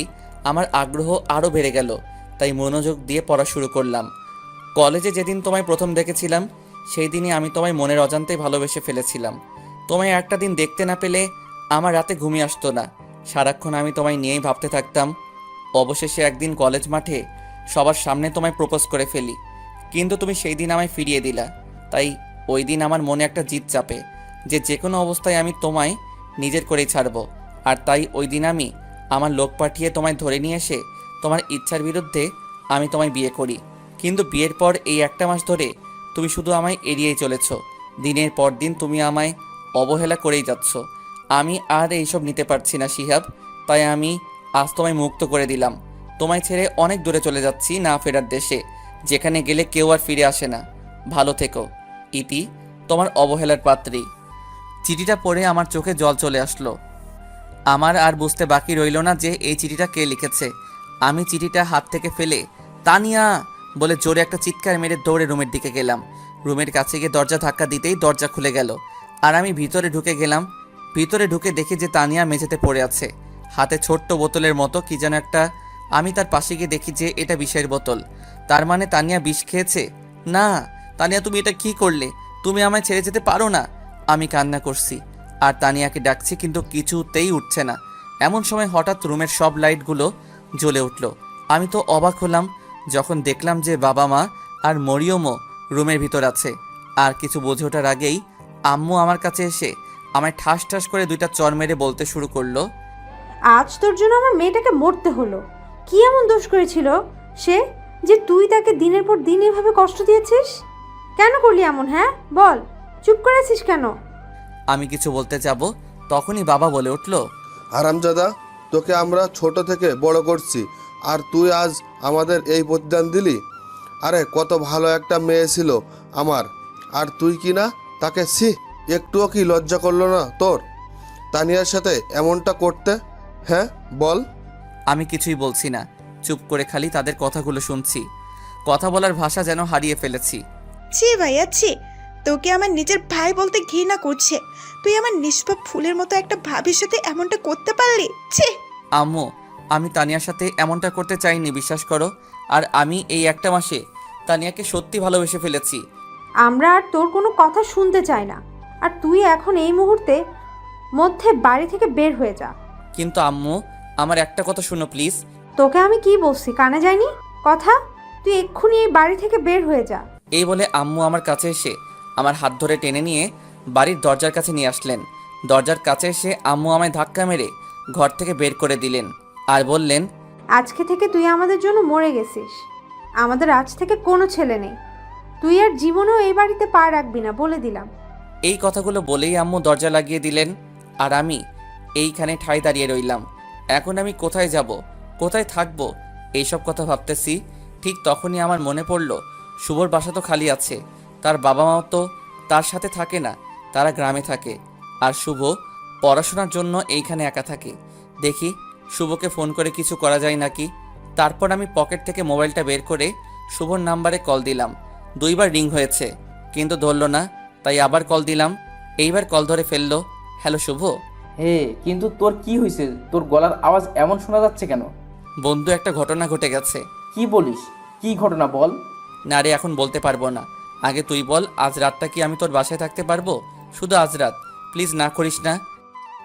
আমার আগ্রহ আরও বেড়ে গেল, তাই মনোযোগ দিয়ে পড়া শুরু করলাম। কলেজে যেদিন তোমায় প্রথম দেখেছিলাম, সেই দিনই আমি তোমায় মনের অজান্তেই ভালোবেসে ফেলেছিলাম। তোমায় একটা দিন দেখতে না পেলে আমার রাতে ঘুমিয়ে আসতো না। সারাক্ষণ আমি তোমায় নিয়েই ভাবতে থাকতাম। অবশেষে একদিন কলেজ মাঠে সবার সামনে তোমায় প্রপোজ করে ফেলি, কিন্তু তুমি সেই দিন আমায় ফিরিয়ে দিলা। তাই ওই দিন আমার মনে একটা জিদ চাপে যে কোনো অবস্থায় আমি তোমায় নিজের করেই ছাড়বো। আর তাই ওই দিন আমি আমার লোক পাঠিয়ে তোমায় ধরে নিয়ে এসে তোমার ইচ্ছার বিরুদ্ধে আমি তোমায় বিয়ে করি। কিন্তু বিয়ের পর এই একটা মাস ধরে তুমি শুধু আমায় এড়িয়েই চলেছ। দিনের পর দিন তুমি আমায় অবহেলা করেই যাচ্ছ। আমি আর এইসব নিতে পারছি না শিহাব, তাই আমি আজ তোমায় মুক্ত করে দিলাম। তোমায় ছেড়ে অনেক দূরে চলে যাচ্ছি না ফেরার দেশে, যেখানে গেলে কেউ আর ফিরে আসে না। ভালো থেকো। ইতি, তোমার অবহেলার পাত্রী। চিঠিটা পড়ে আমার চোখে জল চলে আসলো। আমার আর বুঝতে বাকি রইল না যে এই চিঠিটা কে লিখেছে। আমি চিঠিটা হাত থেকে ফেলে তানিয়া বলে জোরে একটা চিৎকার মেরে দৌড়ে রুমের দিকে গেলাম। রুমের কাছে গিয়ে দরজা ধাক্কা দিতেই দরজা খুলে গেল, আর আমি ভিতরে ঢুকে গেলাম। ভিতরে ঢুকে দেখি যে তানিয়া মেঝেতে পড়ে আছে, হাতে ছোট্ট বোতলের মতো কি যেন একটা। আমি তার পাশে গিয়ে দেখি যে এটা বিষের বোতল। তার মানে তানিয়া বিষ খেয়েছে। না তানিয়া, তুমি এটা কি করলে? তুমি আমায় ছেড়ে যেতে পারো না। আমি কান্না করছি আর তানিয়াকে ডাকছি, কিন্তু কিছুতেই উঠছে না। এমন সময় হঠাৎ রুমের সব লাইটগুলো জ্বলে উঠল। আমি তো অবাক হলাম যখন দেখলাম যে বাবা মা আর মরিয়মও রুমের ভিতর আছে। আর কিছু বুঝে ওঠার আগেই আম্মু আমার কাছে এসে আমায় ঠাস ঠাস করে 2টা চর মেরে বলতে শুরু করলো, আজ তোর জন্য আমার মেয়েটাকে মরতে হলো। কি এমন দোষ করেছিল সে যে তুই তাকে দিনের পর দিন এভাবে কষ্ট দিয়েছিস? কেন করলি এমন? হ্যাঁ বল, চুপ করেছিস কেন? আমি কিছু বলতে যাব তখনই বাবা বলে উঠল, হারামজাদা, তোকে আমরা ছোট থেকে বড় করছি, আর তুই আজ আমাদের এই প্রতিদান দিলি? আরে কত ভালো একটা মেয়ে ছিল আমার, আর তুই কি না তাকে একটুও কি লজ্জা করলো না তোর তানিয়ার সাথে এমনটা করতে? হ্যাঁ বল। আমি কিছুই বলছি না, চুপ করে খালি তাদের কথাগুলো শুনছি। কথা বলার ভাষা যেন হারিয়ে ফেলেছি। ছি ভাইয়া ছি, তোকে আমার নিজের ভাই বলতে ঘৃণা করছে। তুই আমার নিষ্পাপ ফুলের মতো একটা ভাবির সাথে এমনটা করতে পারলি? ছি। আম্মু, আমি তানিয়ার সাথে এমনটা করতে চাইনি, বিশ্বাস করো। আর আমি এই একটা মাসে তানিয়াকে সত্যি ভালোবেসে ফেলেছি। আমরা আর তোর কোনো কথা শুনতে চাই না, আর তুই এখন এই মুহূর্তে মধ্যে বাড়ি থেকে বের হয়ে যা। কিন্তু আম্মু, আমার একটা কথা শুনো প্লিজ। তোকে আমি কি বলছি, কানে যায়নি কথা? তুই এক্ষুনি এই বাড়ি থেকে বের হয়ে যা। এই বলে আম্মু আমার কাছে এসে আমার হাত ধরে টেনে নিয়ে বাড়ির দরজার কাছে নিয়ে আসলেন। দরজার কাছে এসে আম্মু আমায় ধাক্কা মেরে ঘর থেকে বের করে দিলেন আর বললেন, আজকে থেকে তুই আমাদের জন্য মরে গেছিস। আমাদের আজ থেকে কোনো ছেলে নেই। তুই আর জীবনেও এই বাড়িতে পা রাখবি না, বলে দিলাম। এই কথাগুলো বলেই আম্মু দরজা লাগিয়ে দিলেন, আর আমি এইখানে ঠাই দাঁড়িয়ে রইলাম। এখন আমি কোথায় যাব, কোথায় থাকবো, এইসব কথা ভাবতেছি। ঠিক তখনই আমার মনে পড়ল শুভর বাসা তো খালি আছে, তার বাবা মাও তো তার সাথে থাকে না, তারা গ্রামে থাকে। আর শুভ পড়াশোনার জন্য এইখানে একা থাকে। দেখি শুভকে ফোন করে কিছু করা যায় নাকি। তারপর আমি পকেট থেকে মোবাইলটা বের করে শুভর নাম্বারে কল দিলাম। 2বার রিং হয়েছে কিন্তু ধরলো না, তাই আবার কল দিলাম। এইবার কল ধরে ফেললো। হ্যালো শুভ। হে, কিন্তু তোর কি হয়েছে? তোর গলার আওয়াজ এমন শোনা যাচ্ছে কেন? বন্ধু, একটা ঘটনা ঘটে গেছে। কি বলিস? কি ঘটনা বল। না রে, এখন বলতে পারবো না। আগে তুই বল, আজ রাতটা কি আমি তোর বাসায় থাকতে পারবো? শুধু আজ রাত, প্লিজ না করিস না।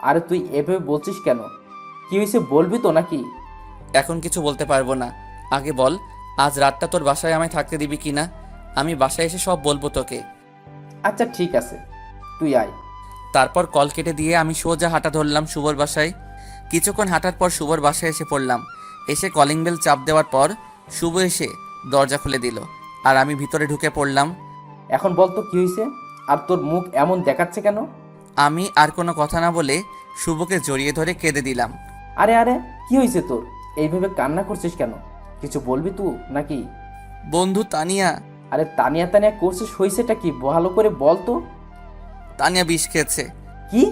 আরে তুই এভাবে বলছিস কেন? কি হয়েছে বলবি তো নাকি? এখন কিছু বলতে পারবো না, আগে বল আজ রাতটা তোর বাসায় আমায় থাকতে দিবি কি না। আমি বাসায় এসে সব বলবো তোকে। আচ্ছা ঠিক আছে, তুই আয়। তারপর কল কেটে দিয়ে আমি সোজা হাঁটা ধরলাম শুভর বাসায়। কিছুক্ষণ হাঁটার পর শুভর বাসায় এসে পড়লাম। এসে কলিং বেল চাপ দেওয়ার পর শুভ এসে দরজা খুলে দিল, আর আমি ভিতরে ঢুকে পড়লাম। এখন বল তো কি হয়েছে, আর তোর মুখ এমন দেখাচ্ছে কেন? আমি আর কোনো কথা না বলে শুভকে জড়িয়ে ধরে কেঁদে দিলাম। আরে আরে, কি হয়েছে তোর? এইভাবে কান্না করছিস কেন? কিছু বলবি তুই নাকি? বন্ধু তানিয়া। আরে তানিয়া তানিয়া করছিস, হয়েছেটা কি ভালো করে বল তো। তানিয়া বিষ খেয়েছে। কি?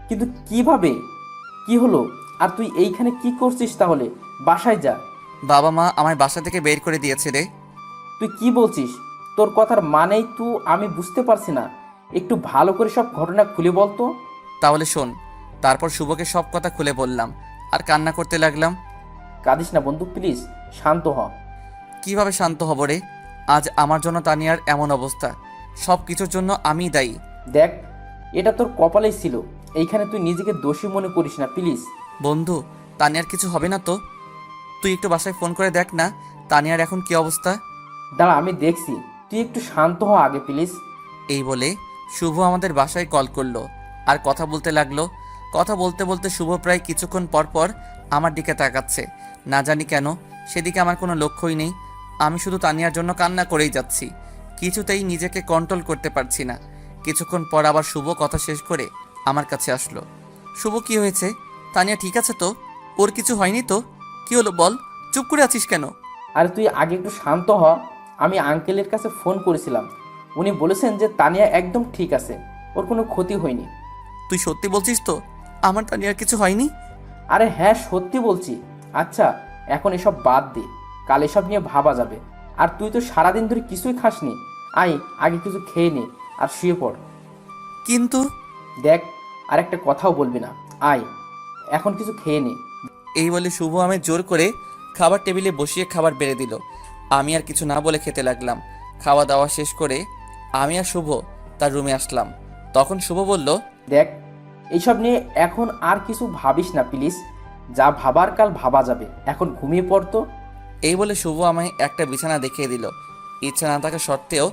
কিন্তু কিভাবে? কি হলো? আর তুই এইখানে কি করছিস তাহলে? বাসায় যা। বাবা মা আমায় বাসা থেকে বের করে দিয়েছে রে। তুই কি বলছিস? তোর কথার মানেই তুই আমি বুঝতে পারছি না। একটু ভালো করে সব ঘটনা খুলে বল তো। তাহলে শোন। তারপর শুভকে সব কথা খুলে বললাম আর কান্না করতে লাগলাম। কাঁদিস না বন্ধু, প্লিজ শান্ত হ। কিভাবে শান্ত হব রে? আজ আমার জন্য তানিয়ার এমন অবস্থা, সব কিছুর জন্য আমিই দায়ী। দেখ, এটা তোর কপালেই ছিল। এইখানে তুই নিজেকে দোষী মনে করিস না প্লিজ। বন্ধু, তানিয়ার কিছু হবে না তো? তুই একটু বাসায় ফোন করে দেখ না তানিয়ার এখন কি অবস্থা। দাঁড়া, আমি দেখছি। তুই একটু শান্ত হ আগে প্লিজ। এই বলে শুভ আমাদের বাসায় কল করলো আর কথা বলতে লাগলো। কথা বলতে বলতে শুভ প্রায় কিছুক্ষণ পর পর আমার দিকে তাকাচ্ছে। না জানি কেন সেদিকে আমার কোনো লক্ষ্যই নেই। আমি শুধু তানিয়ার জন্য কান্না করেই যাচ্ছি, কিছুতেই নিজেকে কন্ট্রোল করতে পারছি না। কিছুক্ষণ পর আবার শুভ কথা শেষ করে আমার কাছে আসলো। শুভ, কি হয়েছে? তানিয়া ঠিক আছে তো? ওর কিছু হয়নি তো? কি হলো বল, চুপ করে আছিস কেন? আরে তুই আগে একটু শান্ত হ। আমি আঙ্কেলের কাছে ফোন করেছিলাম, উনি বলেছেন যে তানিয়া একদম ঠিক আছে, ওর কোনো ক্ষতি হয়নি। তুই সত্যি বলছিস তো আমার তানিয়ার কিছু হয়নি? আরে হ্যাঁ, সত্যি বলছি। আচ্ছা, এখন এসব বাদ দে, কাল এসব নিয়ে ভাবা যাবে। আর তুই তো সারাদিন ধরে কিছুই খাসনি, আয় আগে কিছু খেয়ে নে আর শুয়ে পড়। কিন্তু দেখ, আর একটা কথাও বলবি না, আয় এখন কিছু খেয়ে নে। এই বলে শুভ আমায় জোর করে খাবার টেবিলে বসিয়ে খাবার বেড়ে দিল। আমি আর কিছু না বলে খেতে লাগলাম। খাওয়া দাওয়া শেষ করে আমি আর শুভ তার রুমে আসলাম। তখন শুভ বলল, দেখ, এইসব নিয়ে এখন আর কিছু ভাবিস না প্লিজ, যা ভাবার কাল ভাবা যাবে, এখন ঘুমিয়ে পড়তো। এই বলে শুভ আমায় একটা বিছানা দেখিয়ে দিল। ইচ্ছা না থাকা সত্ত্বেও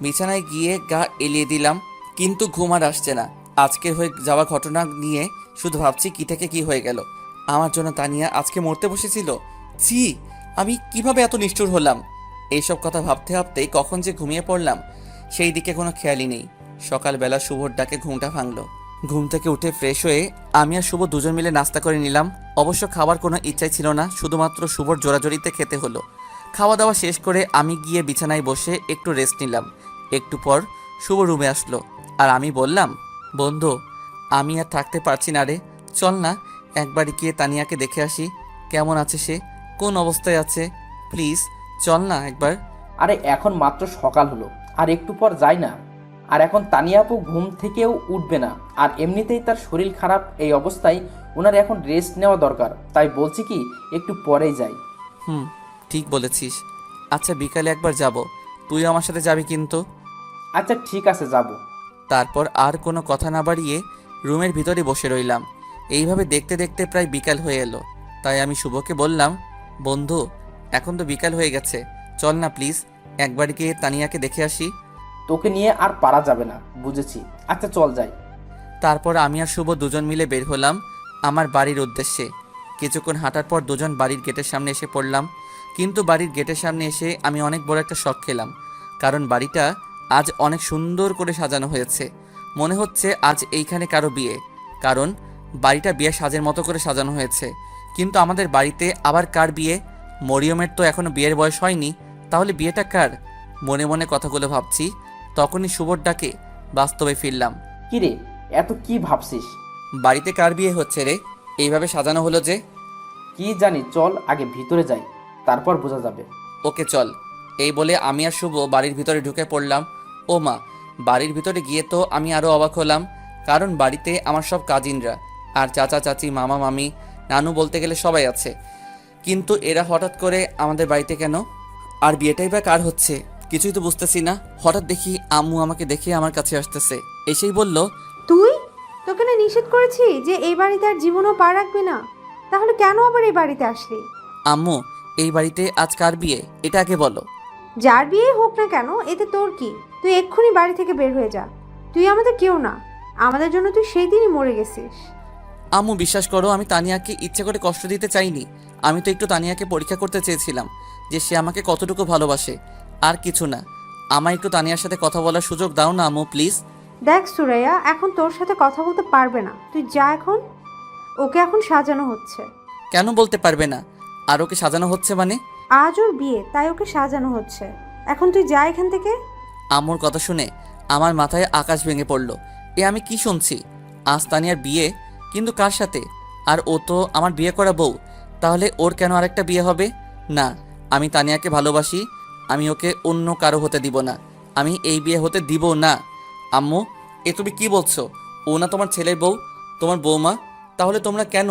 বিছানায় গিয়ে গা এলিয়ে দিলাম, কিন্তু ঘুম আর আসছে না। আজকের হয়ে যাওয়া ঘটনা নিয়ে শুধু ভাবছি কি থেকে কি হয়ে গেল। আমার জন্য তানিয়া আজকে মরতে বসেছিল। ছি, আমি কিভাবে এত নিষ্ঠুর হলাম। এইসব কথা ভাবতে ভাবতেই কখন যে ঘুমিয়ে পড়লাম সেই দিকে কোনো খেয়ালই নেই। সকালবেলা শুভর ডাকে ঘুমটা ভাঙলো। ঘুম থেকে উঠে ফ্রেশ হয়ে আমি আর শুভ দুজন মিলে নাস্তা করে নিলাম। অবশ্য খাবার কোনো ইচ্ছাই ছিল না, শুধুমাত্র শুভর জোরাজোরিতে খেতে হলো। খাওয়া দাওয়া শেষ করে আমি গিয়ে বিছানায় বসে একটু রেস্ট নিলাম। একটু পর শুভ রুমে আসলো আর আমি বললাম, বন্ধু আমি আর থাকতে পারছি না রে, চল না একবার গিয়ে তানিয়াকে দেখে আসি, কেমন আছে সে, কোন অবস্থায় আছে, প্লিজ চল না একবার। আরে এখন মাত্র সকাল হলো, আর একটু পর যাই না। আর এখন তানিয়া আপু ঘুম থেকেও উঠবে না, আর এমনিতেই তার শরীর খারাপ, এই অবস্থায় ওনার এখন রেস্ট নেওয়া দরকার। তাই বলছি কি একটু পরেই যাই। ঠিক বলেছিস। আচ্ছা বিকালে একবার যাব, তুই আমার সাথে যাবি কিন্তু। আচ্ছা ঠিক আছে, যাব। তারপর আর কোনো কথা না বাড়িয়ে রুমের ভিতরে বসে রইলাম। এইভাবে দেখতে দেখতে প্রায় বিকাল হয়ে এলো। তাই আমি শুভকে বললাম, বন্ধু এখন তো বিকাল হয়ে গেছে, চল না প্লিজ একবার গিয়ে তানিয়াকে দেখে আসি। তোকে নিয়ে আর পারা যাবে না, বুঝেছি। আচ্ছা চল যাই। তারপর আমি আর শুভ দুজন মিলে বের হলাম আমার বাড়ির উদ্দেশ্যে। কিছুক্ষণ হাঁটার পর দুজন বাড়ির গেটের সামনে এসে পড়লাম। কিন্তু বাড়ির গেটের সামনে এসে আমি অনেক বড় একটা শক খেলাম, কারণ বাড়িটা আজ অনেক সুন্দর করে সাজানো হয়েছে। মনে হচ্ছে আজ এইখানে কারো বিয়ে, কারণ বাড়িটা বিয়ে সাজের মতো করে সাজানো হয়েছে। কিন্তু আমাদের বাড়িতে আবার কার বিয়ে? মরিয়মের তো এখনো বিয়ের বয়স হয়নি, তাহলে বিয়েটা কার? মনে মনে কথাগুলো ভাবছি, তখনই শুভর ডাকে বাস্তবে ফিরলাম। কি রে, এত কি ভাবছিস? বাড়িতে কার বিয়ে হচ্ছে রে, এইভাবে সাজানো হলো যে? কি জানি, চল আগে ভিতরে যাই, তারপর বোঝা যাবে। ওকে চল। এই বলে আমি আর শুভ বাড়ির ভিতরে ঢুকে পড়লাম। ও মা, বাড়ির ভিতরে গিয়ে তো আমি আরও অবাক হলাম, কারণ বাড়িতে আমার সব কাজিনরা আর চাচা চাচি মামা মামি নানু বলতে গেলে সবাই আছে। কিন্তু এরা হঠাৎ করে আমাদের বাড়িতে কেন? আর বিয়েটাই বা কার হচ্ছে কিছুই তো বুঝতেছি না। হঠাৎ দেখি আম্মু আমাকে দেখে আমার কাছে আসতেছে, এসেই বলল, তুই, তোকে না নিষেধ করেছি যে এই বাড়িতে আর জীবনও পা রাখবি না, তাহলে কেন আবার এই বাড়িতে আসলি? আম্মু এই বাড়িতে আজ কার বিয়ে এটা আগে বলো। যার বিয়ে হোক না কেন, এতে তোর কি? তুই এক্ষুনি বাড়ি থেকে বের হয়ে যা। তুই আমাদের কেউ না, আমাদের জন্য তুই সেই দিনই মরে গেছিস। আম্মু বিশ্বাস করো, আমি তানিয়াকে ইচ্ছে করে কষ্ট দিতে চাইনি। আমি তো একটু তানিয়াকে পরীক্ষা করতে চেয়েছিলাম যে সে আমাকে কতটুকু ভালোবাসে, আর কিছু না। আমায় একটু তানিয়ার সাথে কথা বলার সুযোগ দাও না আম্মু প্লিজ। দেখ সুরাইয়া, এখন তোর সাথে কথা বলতে পারবে না, তুই যা এখন। ওকে এখন সাজানো হচ্ছে। কেন বলতে পারবে না? আর ওকে সাজানো হচ্ছে মানে? আজ ওর বিয়ে, তাই ওকে সাজানো হচ্ছে। এখন তুই যা এখান থেকে। আম্মুর কথা শুনে আমার মাথায় আকাশ ভেঙে পড়ল। এ আমি কি শুনছি? আজ তানিয়ার বিয়ে, কিন্তু কার সাথে? আর ও তো আমার বিয়ে করা বউ, তাহলে ওর কেন আরেকটা বিয়ে হবে? না, আমি তানিয়াকে ভালোবাসি, আমি ওকে অন্য কারো হতে দিব না, আমি এই বিয়ে হতে দিব না। আম্মু এ তুমি কি বলছো? ও না তোমার ছেলের বউ, তোমার বৌমা, তাহলে তোমরা কেন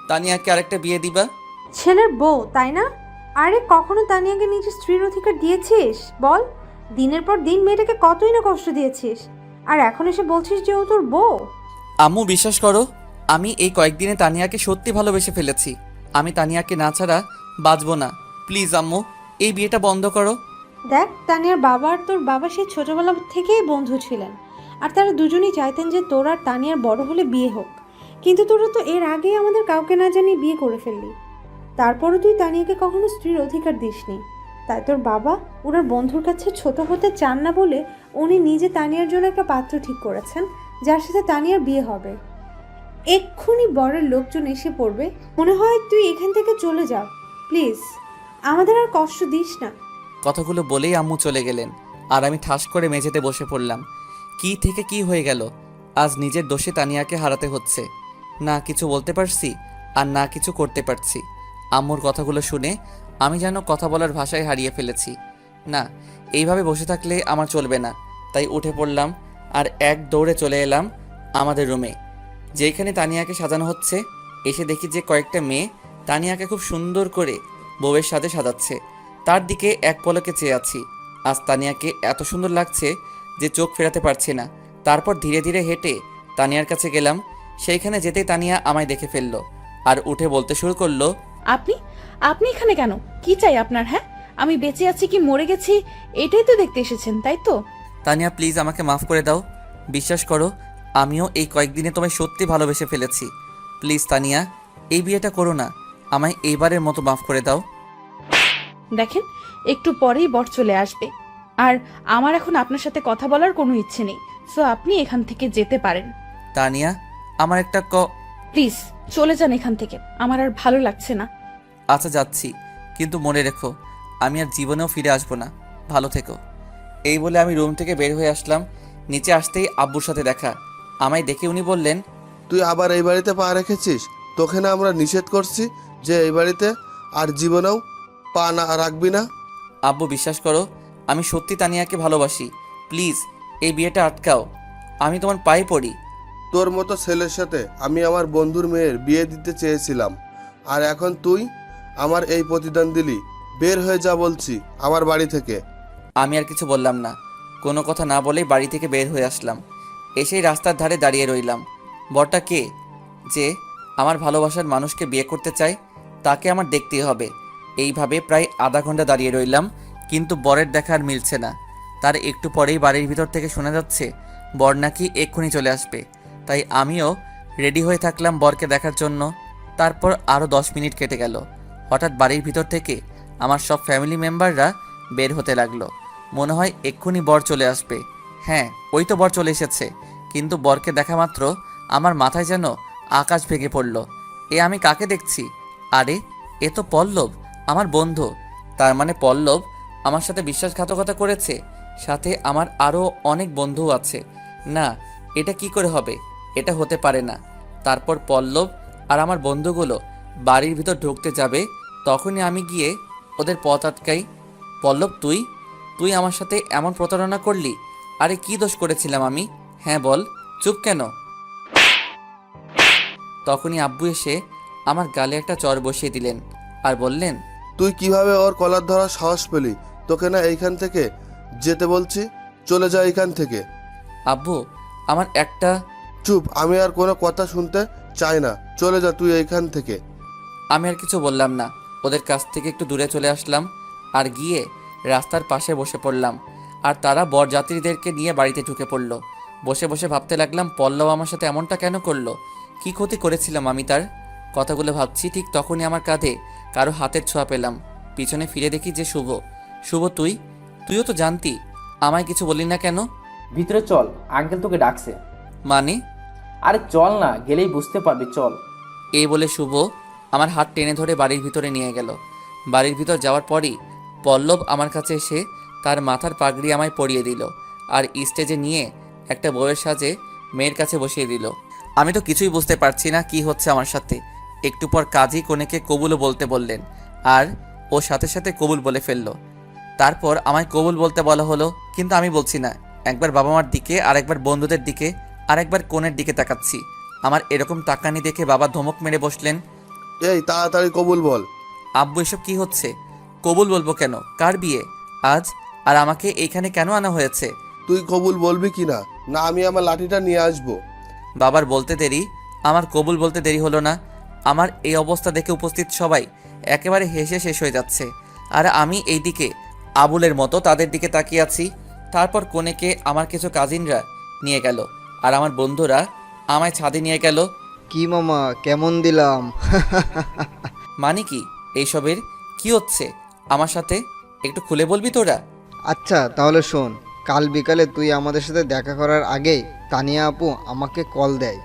তানিয়াকে আরেকটা বিয়ে দিবা? ছেলের বউ, তাই না? আরে কখনো তানিয়াকে নিজের স্ত্রীর অধিকার দিয়েছিস বল? দিনের পর দিন মেয়েটাকে কতই না কষ্ট দিয়েছিস, আর এখন এসে বলছিস যে ও তোর বউ? আম্মু বিশ্বাস করো, আমি এই কয়েকদিনে তানিয়াকে সত্যি ভালোবেসে ফেলেছি। আমি তানিয়াকে না ছাড়া বাঁচবো না। প্লিজ আম্মু এই বিয়েটা বন্ধ করো। দেখ, তানিয়ার বাবা আর তোর বাবা সেই ছোটবেলা থেকেই বন্ধু ছিলেন, আর তারা দুজনেই চাইতেন যে তোর আর তানিয়ার বড় হলে বিয়ে হোক। কিন্তু তোরা তো এর আগেই আমাদের কাউকে না জানিয়ে বিয়ে করে ফেললি। তারপরও তুই তানিয়াকে কখনো স্ত্রীর অধিকার দিসনি। তাই তোর বাবা ওনার বন্ধুর কাছে ছোট হতে চান না বলে উনি নিজে তানিয়ার জন্য একটা পাত্র ঠিক করেছেন, যার সাথে তানিয়ার বিয়ে হবে। এক্ষুনি বরের লোকজন এসে পড়বে, মনে হয় তুই এখান থেকে চলে যা প্লিজ, আমাদের আর কষ্ট দিস না। কথাগুলো বলেই আম্মু চলে গেলেন। আর আমি ঠাস করে মেঝেতে বসে পড়লাম। কি থেকে কি হয়ে গেল? আজ নিজের দোষে তানিয়াকে হারাতে হচ্ছে। না কিছু বলতে পারছি আর না কিছু করতে পারছি। আম্মুর কথাগুলো শুনে আমি যেন কথা বলার ভাষায় হারিয়ে ফেলেছি। না, এইভাবে বসে থাকলে আমার চলবে না। তাই উঠে পড়লাম আর এক দৌড়ে চলে এলাম আমাদের রুমে, যেখানে তানিয়াকে সাজানো হচ্ছে। এসে দেখি যে কয়েকটা মেয়ে তানিয়াকে খুব সুন্দর করে বউয়ের সাথে সাজাচ্ছে। তার দিকে এক পলকে চেয়ে আছি। আজ তানিয়াকে এত সুন্দর লাগছে যে চোখ ফেরাতে পারছি না। তারপর ধীরে ধীরে হেঁটে তানিয়ার কাছে গেলাম। সেইখানে যেতেই তানিয়া আমায় দেখে ফেললো আর উঠে বলতে শুরু করলো, আপনি আপনি এখানে কেন? কি চাই আপনার? হ্যাঁ, আমি বেঁচে আছি কি মরে গেছি এটাই তো দেখতে এসেছেন, তাই তো? তানিয়া প্লিজ আমাকে মাফ করে দাও। বিশ্বাস করো, আমিও এই কয়েকদিনে তোমায় সত্যি ভালোবেসে ফেলেছি। প্লিজ তানিয়া, এই বিয়েটা করো না। আমায় এইবারের মতো মাফ করে দাও। দেখেন, একটু পরেই বর চলে আসবে, আর আমার এখন আপনার সাথে কথা বলার কোনো ইচ্ছে নেই। সো আপনি এখান থেকে যেতে পারেন। তানিয়া, আমার একটা প্লিজ চলে যান এখান থেকে, আমার আর ভালো লাগছে না। আচ্ছা যাচ্ছি, কিন্তু মনে রেখো আমি আর জীবনেও ফিরে আসবো না। ভালো থেকো। এই বলে আমি রুম থেকে বের হয়ে আসলাম। নিচে আসতেই আব্বুর সাথে দেখা। আমায় দেখে উনি বললেন, তুই আবার এই বাড়িতে পা রেখেছিস? তোকে না আমরা নিষেধ করছি যে এই বাড়িতে আর জীবনেও পা না রাখবি না? আব্বু বিশ্বাস করো, আমি সত্যি তানিয়াকে ভালোবাসি। প্লিজ এই বিয়েটা আটকাও। আমি তোমার পায়ে পড়ি। তোর মতো ছেলের সাথে আমি আমার বন্ধুর মেয়ের বিয়ে দিতে চেয়েছিলাম, আর এখন তুই আমার এই প্রতিদান দিলি। বের হয়ে যা বলছি আমার বাড়ি থেকে। আমি আর কিছু বললাম না। কোনো কথা না বলেই বাড়ি থেকে বের হয়ে আসলাম। এসেই রাস্তার ধারে দাঁড়িয়ে রইলাম। বরটা কে যে আমার ভালোবাসার মানুষকে বিয়ে করতে চায়, তাকে আমার দেখতেই হবে। এইভাবে প্রায় আধা ঘন্টা দাঁড়িয়ে রইলাম, কিন্তু বরের দেখা আর মিলছে না। তার একটু পরেই বাড়ির ভিতর থেকে শোনা যাচ্ছে বর নাকি এক্ষুনি চলে আসবে। তাই আমিও রেডি হয়ে থাকলাম বরকে দেখার জন্য। তারপর আরও 10 মিনিট কেটে গেল। হঠাৎ বাড়ির ভিতর থেকে আমার সব ফ্যামিলি মেম্বাররা বের হতে লাগলো। মনে হয় এক্ষুনি বর চলে আসবে। হ্যাঁ, ওই তো বর চলে এসেছে। কিন্তু বরকে দেখা মাত্র আমার মাথায় যেন আকাশ ভেঙে পড়ল। এ আমি কাকে দেখছি? আরে এ তো পল্লব, আমার বন্ধু। তার মানে পল্লব আমার সাথে বিশ্বাসঘাতকতা করেছে। সাথে আমার আরও অনেক বন্ধু আছে। না, এটা কি করে হবে? এটা হতে পারে না। তারপর পল্লব আর আমার বন্ধুগুলো বাড়ির ভিতর ঢুকতে যাবে, তখনই আমি গিয়ে ওদের পথ আটকাই। পল্লব, তুই আমার সাথে এমন প্রতারণা করলি? আরে কি দোষ করেছিলাম আমি? হ্যাঁ বল, চুপ কেন? তখনই আব্বু এসে আমার গালে একটা চড় বসিয়ে দিলেন আর বললেন, তুই কিভাবে ওর কলার ধরার সাহস পেলি? তোকে না এইখান থেকে যেতে বলছি, চলে যা এইখান থেকে। আব্বু আমার একটা চুপ, আমি আর কোনো কথা শুনতে চাই না, চলে যা তুই এইখান থেকে। আমি আর কিছু বললাম না। ওদের কাছ থেকে একটু দূরে চলে আসলাম আর গিয়ে রাস্তার পাশে বসে পড়লাম। আর তারা বরযাত্রীদেরকে নিয়ে বাড়িতে ঢুকে পড়লো। বসে বসে ভাবতে লাগলাম পল্লব আমার সাথে এমনটা কেন করলো? কি ক্ষতি করেছিলাম আমি তার? কথাগুলো ভাবছি, ঠিক তখনই আমার কাঁধে কারো হাতের ছোঁয়া পেলাম। পিছনে ফিরে দেখি যে শুভ। শুভ, তুইও তো জানতি, আমায় কিছু বললি না কেন? ভিতরে চল, আঙ্কেল তোকে ডাকছে। মানে? আরে চল না, গেলেই বুঝতে পারবি, চল। এই বলে শুভ আমার হাত টেনে ধরে বাড়ির ভিতরে নিয়ে গেল। বাড়ির ভিতর যাওয়ার পরই পল্লব আমার কাছে এসে তার মাথার পাগড়ি আমায় পরিয়ে দিল আর স্টেজে নিয়ে একটা বউয়ের সাজে মেয়ের কাছে বসিয়ে দিল। আমি তো কিছুই বুঝতে পারছি না কি হচ্ছে আমার সাথে। একটু পর কাজী কনেকে কবুলও বলতে বললেন, আর ও সাথে সাথে কবুল বলে ফেলল। তারপর আমায় কবুল বলতে বলা হলো, কিন্তু আমি বলছি না। একবার বাবা মার দিকে, আর একবার বন্ধুদের দিকে, আর একবার কনের দিকে তাকাচ্ছি। আমার এরকম তাকানি দেখে বাবা ধমক মেরে বসলেন, এই তাড়াতাড়ি কবুল বল। আব্বু এসব কি হচ্ছে? কবুল বলবো কেন? কার বিয়ে আজ? আর আমাকে এইখানে কেন আনা হয়েছে? তুই কবুল বলবি কি না? না আমি আমার লাঠিটা নিয়ে আসবো। বাবার বলতে দেরি, আমার কবুল বলতে দেরি হলো না। আমার এই অবস্থা দেখে উপস্থিত সবাই একেবারে হেসে শেষ হয়ে যাচ্ছে, আর আমি এইদিকে আবুলের মতো তাদের দিকে তাকিয়ে আছি। তারপর কনেকে আমার কিছু কাজিনরা নিয়ে গেল, আর আমার বন্ধুরা আমায় ছাদে নিয়ে গেল। কি মামা, কেমন দিলাম? মানে কি এইসবের? কি হচ্ছে আমার সাথে? একটু খুলে বলবি তোরা? আচ্ছা তাহলে শোন, কাল বিকালে তুই আমাদের সাথে দেখা করার আগেই তানিয়া আপু আমাকে কল দেয়,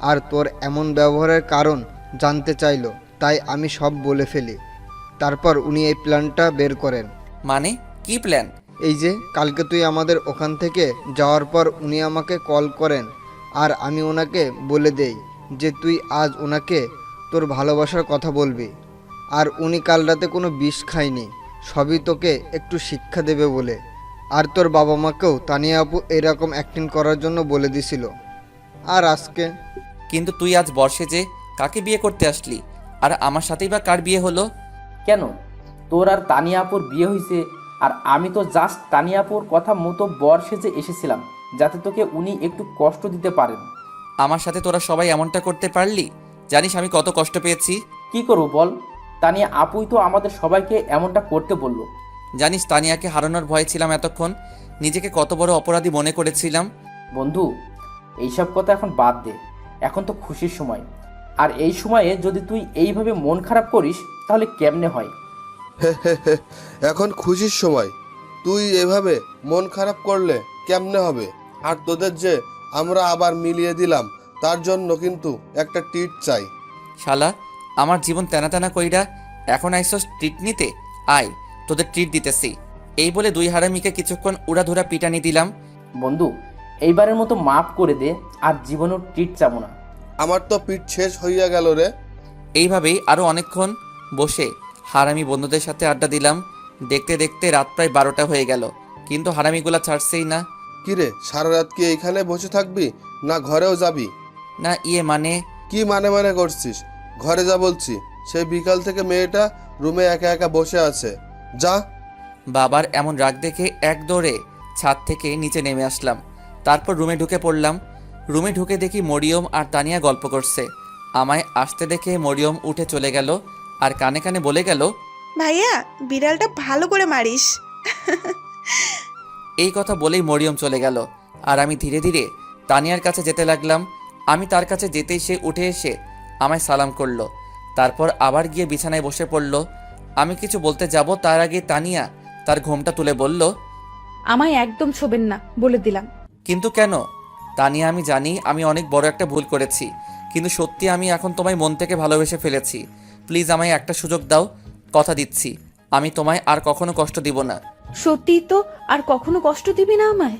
আর তোর এমন ব্যবহারের কারণ জানতে চাইলো, তাই আমি সব বলে ফেলি। তারপর উনি এই প্ল্যানটা বের করেন। মানে কি প্ল্যান? এই যে কালকে তুই আমাদের ওখান থেকে যাওয়ার পর উনি আমাকে কল করেন, আর আমি ওনাকে বলে দেই যে তুই আজ ওনাকে তোর ভালোবাসার কথা বলবি। আর উনি কাল রাতে কোনো বিষ খায়নি, সবই তোকে একটু শিক্ষা দেবে বলে। আর তোর বাবা মাকেও তানিয়া আপু এরকম অ্যাক্টিং করার জন্য বলে দিছিল। আর আজকে কিন্তু তুই আজ বর্ষে যে কাকে বিয়ে করতে আসলি, আর আমার সাথেই বা কার বিয়ে হলো? কেন, তোর আর তানিয়া আপুর বিয়ে হয়েছে, আর আমি তো জাস্ট তানিয়া আপুর কথা মতো বর সেজে এসেছিলাম, যাতে তোকে উনি একটু কষ্ট দিতে পারেন। আমার সাথে তোরা সবাই এমনটা করতে পারলি? জানিস আমি কত কষ্ট পেয়েছি? কি করবো বল, তানিয়া আপুই তো আমাদের সবাইকে এমনটা করতে বলল। জানিস তানিয়াকে হারানোর ভয়ে ছিলাম এতক্ষণ, নিজেকে কত বড় অপরাধী মনে করেছিলাম। বন্ধু, এইসব কথা এখন বাদ দে, এখন তো খুশির সময়। আর এই সময়ে যদি তুই এইভাবে মন খারাপ করিস তাহলে কেমনে হয়? এখন খুশির সময়, তুই এভাবে মন খারাপ করলে কেমনে হবে? আর তোদের যে আমরা আবার মিলিয়ে দিলাম, তার জন্য কিন্তু একটা ট্রিট চাই। শালা, আমার জীবন তেনা তেনা কইরা এখন আইসস ট্রিট নিতে? আয়, তোদের ট্রিট দিতেছি। এই বলে দুই হারামিকে কিছুক্ষণ উড়াধুরা পিটানি দিলাম। বন্ধু, এইবারের মতো মাফ করে দে, আর জীবনেও ট্রিট চাবো না। আমার তো পিঠ শেষ হইয়া গেল রে। এইভাবেই আরও অনেকক্ষণ বসে হারামি বন্ধুদের সাথে আড্ডা দিলাম। দেখতে দেখতে রাত প্রায় 12টা হয়ে গেল, কিন্তু হারামিগুলা ছাড়ছেই না। কিরে, সারা রাত কি এইখানে বসে থাকবি, না ঘরেও যাবি? না ইয়ে মানে কি মানে করছিস? ঘরে যা বলছি। সেই বিকাল থেকে মেয়েটা রুমে একা একা বসে আছে, যা। বাবার এমন রাগ দেখে এক দৌড়ে ছাদ থেকে নিচে নেমে আসলাম। তারপর রুমে ঢুকে পড়লাম। রুমে ঢুকে দেখি মরিয়ম আর তানিয়া গল্প করছে। আমায় আসতে দেখে মরিয়ম উঠে চলে গেল আর কানে কানে বলে গেল, ভাইয়া, বিড়ালটা ভালো করে মারিস। এই কথা বলেই মরিয়ম চলে গেল। আর আমি ধীরে ধীরে তানিয়ার কাছে যেতে লাগলাম। আমি তার কাছে যেতেই সে উঠে এসে আমায় সালাম করলো। তারপর আবার গিয়ে বিছানায় বসে পড়ল। আমি কিছু বলতে যাব তার আগে তানিয়া তার ঘোমটা তুলে বলল, আমায় একদম ছোবেন না বলে দিলাম। কিন্তু কেন? তানিয়া, আমি জানি আমি অনেক বড় একটা ভুল করেছি, কিন্তু সত্যি আমি এখন তোমায় মন থেকে ভালোবেসে ফেলেছি। প্লিজ আমায় একটা সুযোগ দাও, কথা দিচ্ছি আমি তোমায় আর কখনো কষ্ট দিব না। সত্যি তো? আর কখনো কষ্ট দিবি না আমায়?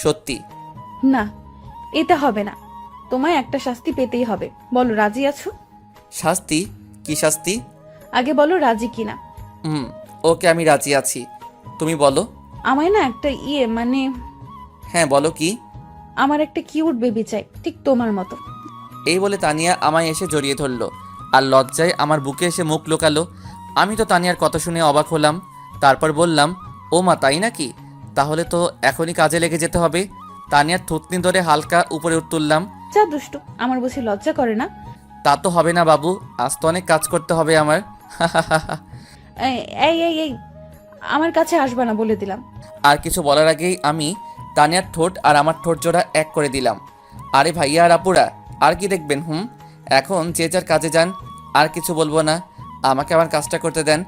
সত্যি। না, এটা হবে না। তোমায় একটা শাস্তি পেতেই হবে। বলো, রাজি আছো? শাস্তি? কি শাস্তি? আগে বলো রাজি কিনা। ওকে, আমি রাজি আছি, তুমি বলো। আমায় না একটা মানে হ্যাঁ বলো কি? আমার একটা কিউট বেবি চাই, ঠিক তোমার মতো। এই বলে তানিয়া আমায় এসে জড়িয়ে ধরলো আর লজ্জায় আমার বুকে এসে মুখ লুকালো। আমি তো তানিয়ার কথা শুনে অবাক হলাম। তারপর বললাম, ও মা, তাই নাকি? তাহলে তো এখনই কাজে লেগে যেতে হবে। তানিয়ার থুতনি ধরে হালকা উপরে তুললাম। যা দুষ্টু, আমার বুঝি লজ্জা করে না? তা তো হবে না বাবু, আজ তো অনেক কাজ করতে হবে আমার। এই এই এই এই, আমার কাছে আসবা না বলে দিলাম। আর কিছু বলার আগেই আমি তানিয়ার ঠোঁট আর আমার ঠোঁট জোড়া এক করে দিলাম। আরে ভাইয়া আর আপুরা, আর কি দেখবেন? এখন যে যার কাজে যান, আর কিছু বলবো না। আমাকে আমার কাজটা করতে দেন।